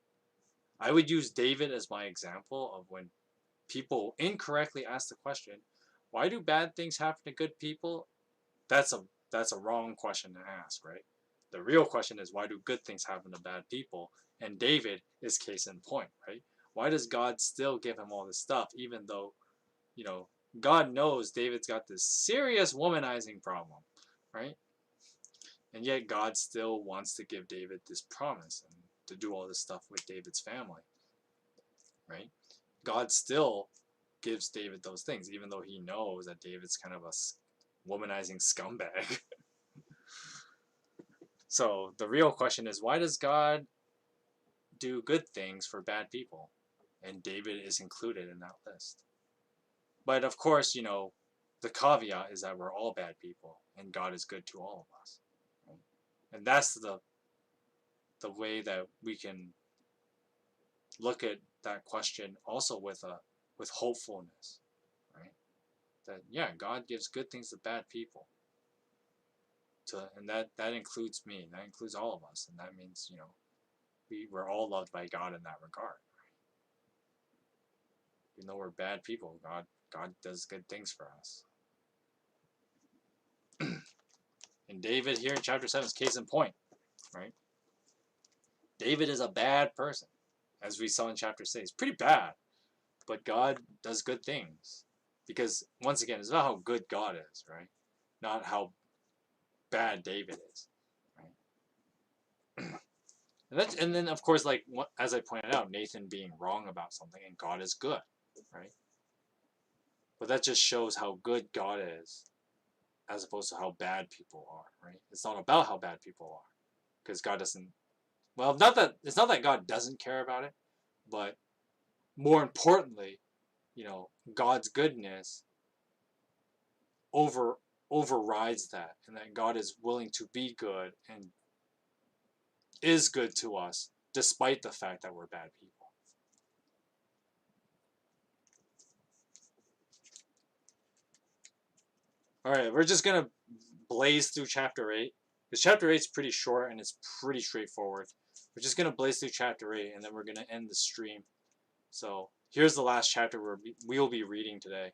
I would use David as my example of when people incorrectly ask the question, why do bad things happen to good people? That's a that's a wrong question to ask, right? The real question is why do good things happen to bad people? And David is case in point, right? Why does God still give him all this stuff even though, you know, God knows David's got this serious womanizing problem, right? And yet God still wants to give David this promise and to do all this stuff with David's family, right? God still gives David those things, even though he knows that David's kind of a womanizing scumbag. So the real question is, why does God do good things for bad people? And David is included in that list. But of course, the caveat is that we're all bad people and God is good to all of us. Right? And that's the way that we can look at that question also with with hopefulness, right? That, yeah, God gives good things to bad people. And that includes me. That includes all of us. And that means, we're all loved by God in that regard. Even though we're bad people, God does good things for us. And David here in chapter 7 is case in point, right? David is a bad person, as we saw in chapter 6. He's pretty bad, but God does good things. Because, once again, it's not how good God is, right? Not how bad David is, right? And then, of course, like as I pointed out, Nathan being wrong about something, and God is good, right? But that just shows how good God is, as opposed to how bad people are, right? It's not about how bad people are, because God doesn't. Well, it's not that God doesn't care about it, but more importantly, God's goodness overrides that, and that God is willing to be good and is good to us, despite the fact that we're bad people. All right, we're just gonna blaze through chapter 8, because chapter 8 is pretty short and it's pretty straightforward. We're just gonna blaze through chapter 8, and then we're gonna end the stream. So here's the last chapter we'll be reading today.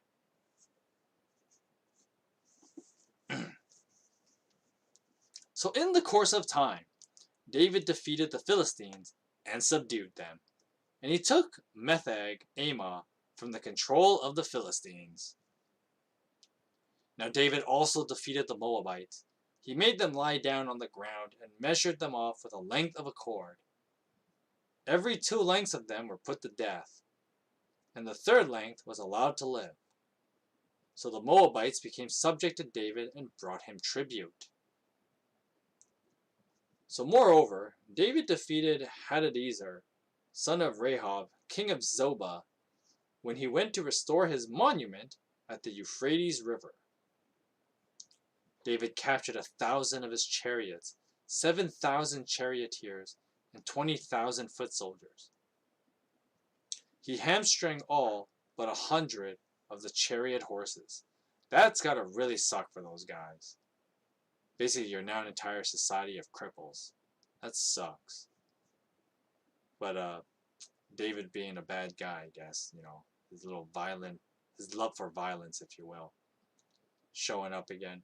So in the course of time, David defeated the Philistines and subdued them, and he took Metheg Ammah from the control of the Philistines. Now David also defeated the Moabites. He made them lie down on the ground and measured them off with a length of a cord. Every 2 lengths of them were put to death, and the 3rd length was allowed to live. So the Moabites became subject to David and brought him tribute. So moreover, David defeated Hadadezer, son of Rehob, king of Zobah, when he went to restore his monument at the Euphrates River. David captured 1,000 of his chariots, 7,000 charioteers, and 20,000 foot soldiers. He hamstrung all but 100 of the chariot horses. That's gotta really suck for those guys. Basically, you're now an entire society of cripples. That sucks. But David being a bad guy, I guess, his little his love for violence, if you will, showing up again.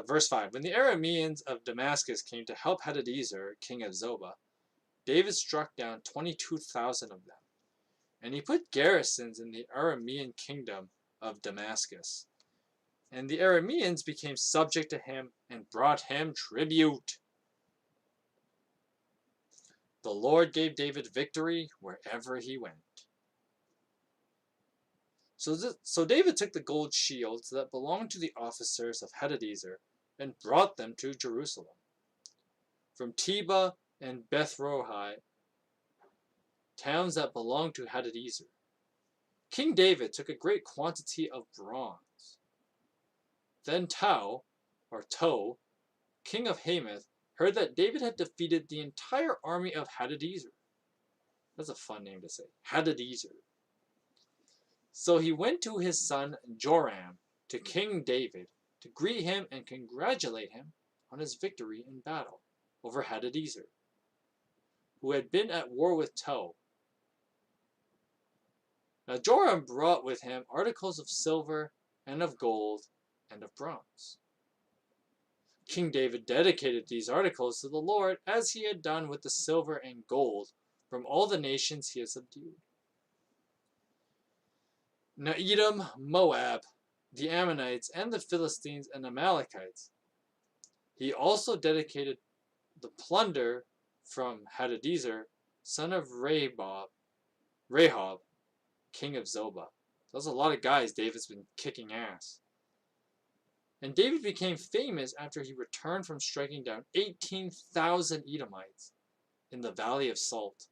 Verse 5, when the Arameans of Damascus came to help Hadadezer, king of Zobah, David struck down 22,000 of them, and he put garrisons in the Aramean kingdom of Damascus. And the Arameans became subject to him and brought him tribute. The Lord gave David victory wherever he went. So David took the gold shields that belonged to the officers of Hadadezer and brought them to Jerusalem. From Tebah and Bethrohai, towns that belonged to Hadadezer. King David took a great quantity of bronze. Then Tow, king of Hamath, heard that David had defeated the entire army of Hadadezer. That's a fun name to say, Hadadezer. So he went to his son Joram, to King David, to greet him and congratulate him on his victory in battle over Hadadezer, who had been at war with Tow. Now Joram brought with him articles of silver and of gold and of bronze. King David dedicated these articles to the Lord, as he had done with the silver and gold from all the nations he had subdued. Now Edom, Moab, the Ammonites, and the Philistines and Amalekites. He also dedicated the plunder from Hadadezer, son of Rehob, king of Zobah. That's a lot of guys David's been kicking ass. And David became famous after he returned from striking down 18,000 Edomites in the Valley of Salt.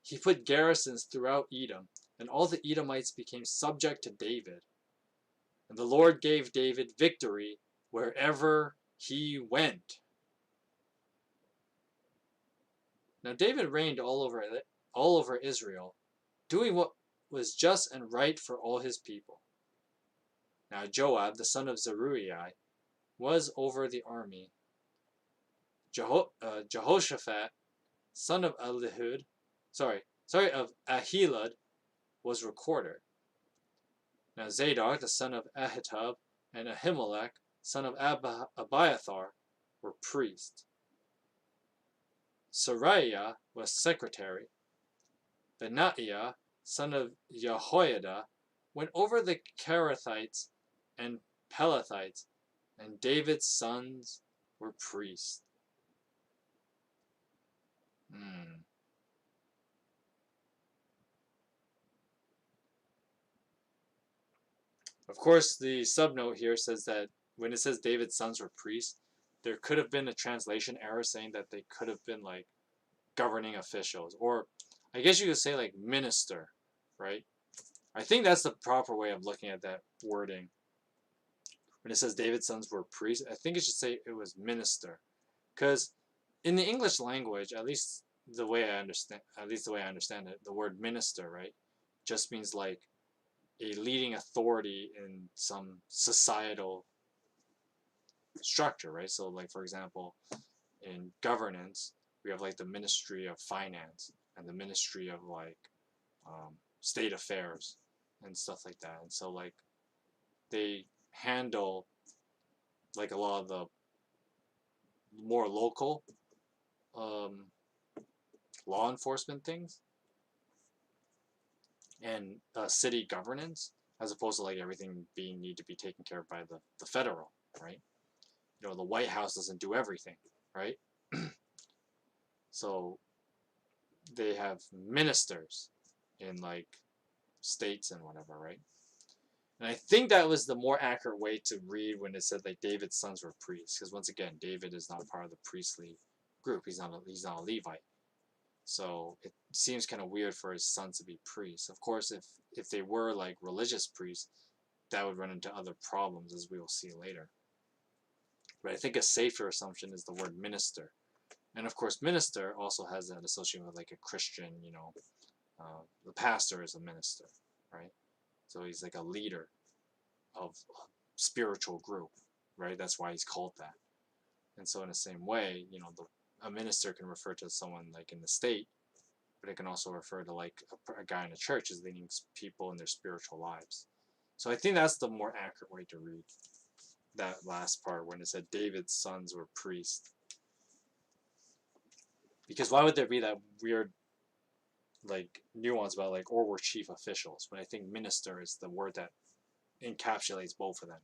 He put garrisons throughout Edom, and all the Edomites became subject to David. And the Lord gave David victory wherever he went. Now David reigned all over Israel doing what was just and right for all his people. Now Joab, the son of Zeruiah, was over the army. Jehoshaphat, son of of Ahilud, was recorder. Now Zadok, the son of Ahitub, and Ahimelech, son of Abiathar, were priests. Sariah was secretary. Benaiah, son of Jehoiada, went over the Kerethites and Pelethites, and David's sons were priests. Of course, the subnote here says that when it says David's sons were priests, there could have been a translation error saying that they could have been like governing officials, or I guess you could say like minister, right? I think that's the proper way of looking at that wording. When it says David's sons were priests, I think it should say it was minister, because in the English language, at least the way I understand it, the word minister, right, just means like a leading authority in some societal structure, right? So like, for example, in governance, we have like the Ministry of Finance and the Ministry of like State Affairs and stuff like that. And so like they handle like a lot of the more local law enforcement things and city governance, as opposed to like everything being need to be taken care of by the federal, right? You know, the White House doesn't do everything, right? So they have ministers in like states and whatever, right? And I think that was the more accurate way to read when it said like David's sons were priests, because once again, David is not part of the priestly group. He's not a Levite. So it seems kind of weird for his sons to be priests. Of course, if they were like religious priests, that would run into other problems, as we will see later. But I think a safer assumption is the word minister. And of course, minister also has that association with like a Christian, you know, the pastor is a minister, right? So he's like a leader of a spiritual group, right? That's why he's called that. And so in the same way, you know, a minister can refer to someone like in the state, but it can also refer to like a guy in a church is leading people in their spiritual lives. So I think that's the more accurate way to read that last part when it said David's sons were priests. Because why would there be that weird like nuance about like or were chief officials, when I think minister is the word that encapsulates both of them.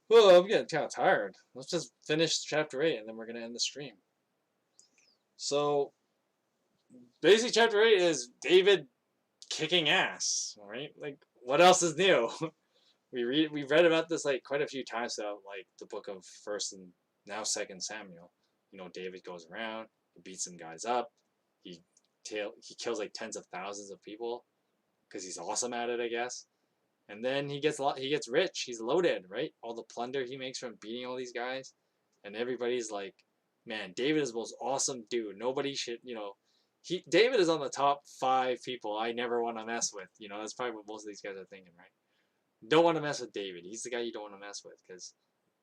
Well, I'm getting kind of tired. Let's just finish chapter 8 and then we're going to end the stream. So, basically, chapter 8 is David kicking ass, right? Like, what else is new? We've read about this like quite a few times throughout like the book of 1st and now 2nd Samuel. You know, David goes around, he beats some guys up, he kills like tens of thousands of people because he's awesome at it, I guess. And then he gets rich. He's loaded, right? All the plunder he makes from beating all these guys, and everybody's like, "Man, David is the most awesome dude. Nobody should, you know, David is on the top 5 people I never want to mess with. You know, that's probably what most of these guys are thinking, right? Don't want to mess with David. He's the guy you don't want to mess with because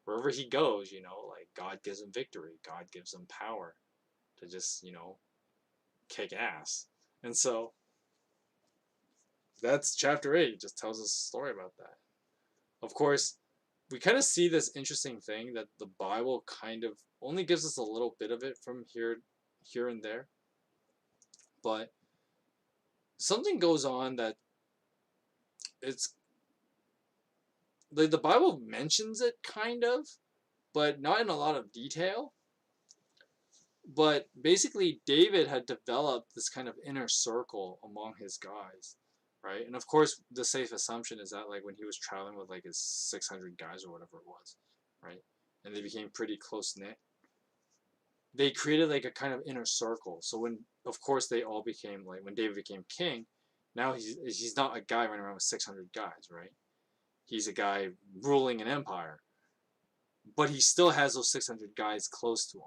wherever he goes, you know, like God gives him victory. God gives him power to just, you know, kick ass. And so that's chapter 8. It just tells us a story about that. Of course, we kind of see this interesting thing that the Bible kind of only gives us a little bit of it from here and there. But something goes on that it's the Bible mentions it kind of, but not in a lot of detail. But basically, David had developed this kind of inner circle among his guys, right? And of course, the safe assumption is that like when he was traveling with like his 600 guys or whatever it was, right? And they became pretty close knit. They created like a kind of inner circle. So when, of course, they all became like when David became king, now he's not a guy running around with 600 guys, right? He's a guy ruling an empire, but he still has those 600 guys close to him,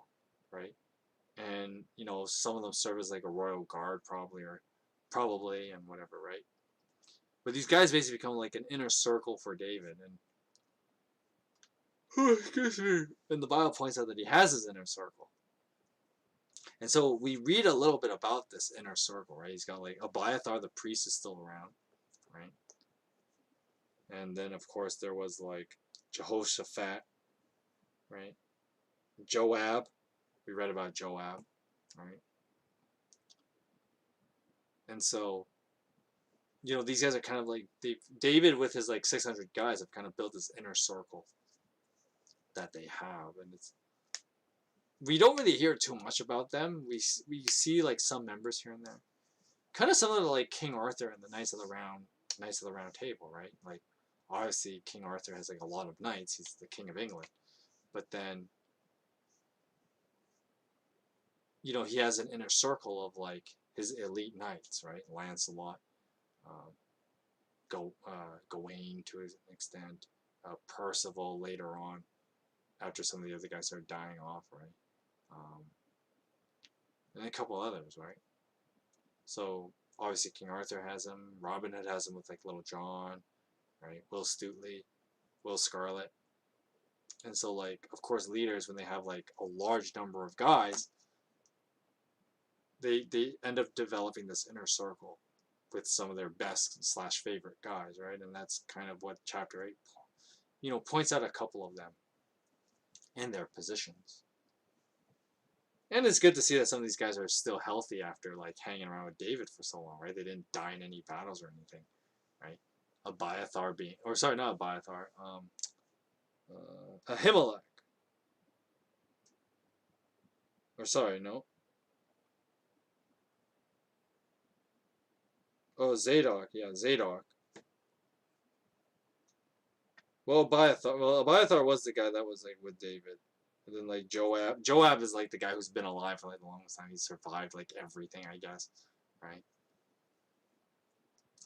right? and some of them serve as like a royal guard, probably, and whatever, right? But these guys basically become like an inner circle for David, and excuse me. And the Bible points out that he has his inner circle. And so we read a little bit about this inner circle, right? He's got like Abiathar, the priest, is still around, right? And then of course there was like Jehoshaphat, right? Joab, we read about Joab, right? And so these guys are kind of like David with his like 600 guys have kind of built this inner circle that they have, and we don't really hear too much about them. We see like some members here and there, kind of similar to like King Arthur and the Knights of the Round Table, right? Like obviously King Arthur has like a lot of knights. He's the King of England, but then he has an inner circle of like his elite knights, right? Lancelot, um, Gawain to an extent, Percival later on, after some of the other guys started dying off, right? Um, and a couple others, right? So obviously King Arthur has him. Robin Hood has him with like Little John, right? Will Stutely, Will Scarlet, and so like of course leaders when they have like a large number of guys, they end up developing this inner circle with some of their best slash favorite guys, right? And that's kind of what chapter 8 points out a couple of them and their positions. And it's good to see that some of these guys are still healthy after like hanging around with David for so long, right? They didn't die in any battles or anything, right? Abiathar being, or sorry, not Abiathar, Ahimelech, or sorry, no, oh Zadok, yeah, Zadok. Abiathar was the guy that was like with David. And then like Joab is like the guy who's been alive for like the longest time. He survived like everything, I guess, right?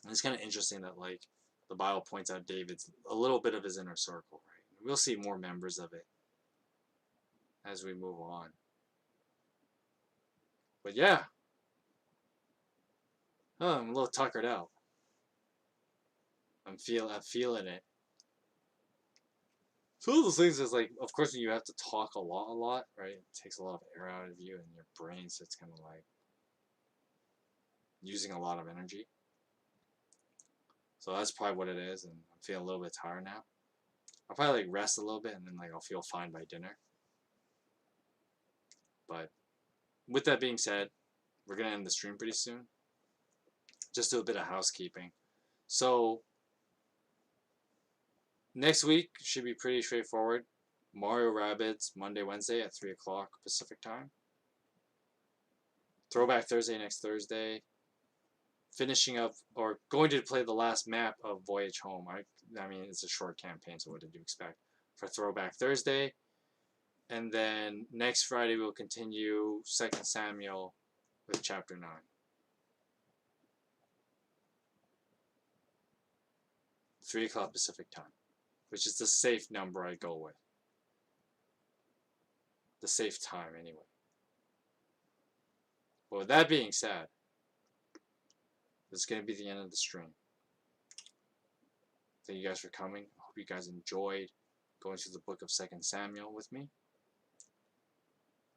And it's kind of interesting that like the Bible points out David's a little bit of his inner circle, right? We'll see more members of it as we move on. But yeah, I'm a little tuckered out. I'm feeling it. So one of those things is like, of course, when you have to talk a lot, right? It takes a lot of air out of you, and your brain starts kind of like using a lot of energy. So that's probably what it is, and I'm feeling a little bit tired now. I'll probably like rest a little bit, and then like I'll feel fine by dinner. But with that being said, we're gonna end the stream pretty soon. Just do a bit of housekeeping. So next week should be pretty straightforward. Mario Rabbids Monday, Wednesday at 3 o'clock Pacific time. Throwback Thursday next Thursday. Finishing up or going to play the last map of Voyage Home. I mean, it's a short campaign, so what did you expect? For Throwback Thursday. And then next Friday we'll continue 2 Samuel with chapter 9. 3 o'clock Pacific time, which is the safe number I go with. The safe time, anyway. But with that being said, this is going to be the end of the stream. Thank you guys for coming. I hope you guys enjoyed going through the book of 2 Samuel with me.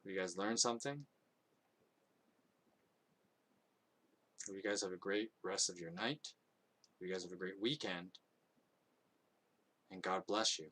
Hope you guys learned something. Hope you guys have a great rest of your night. Hope you guys have a great weekend. And God bless you.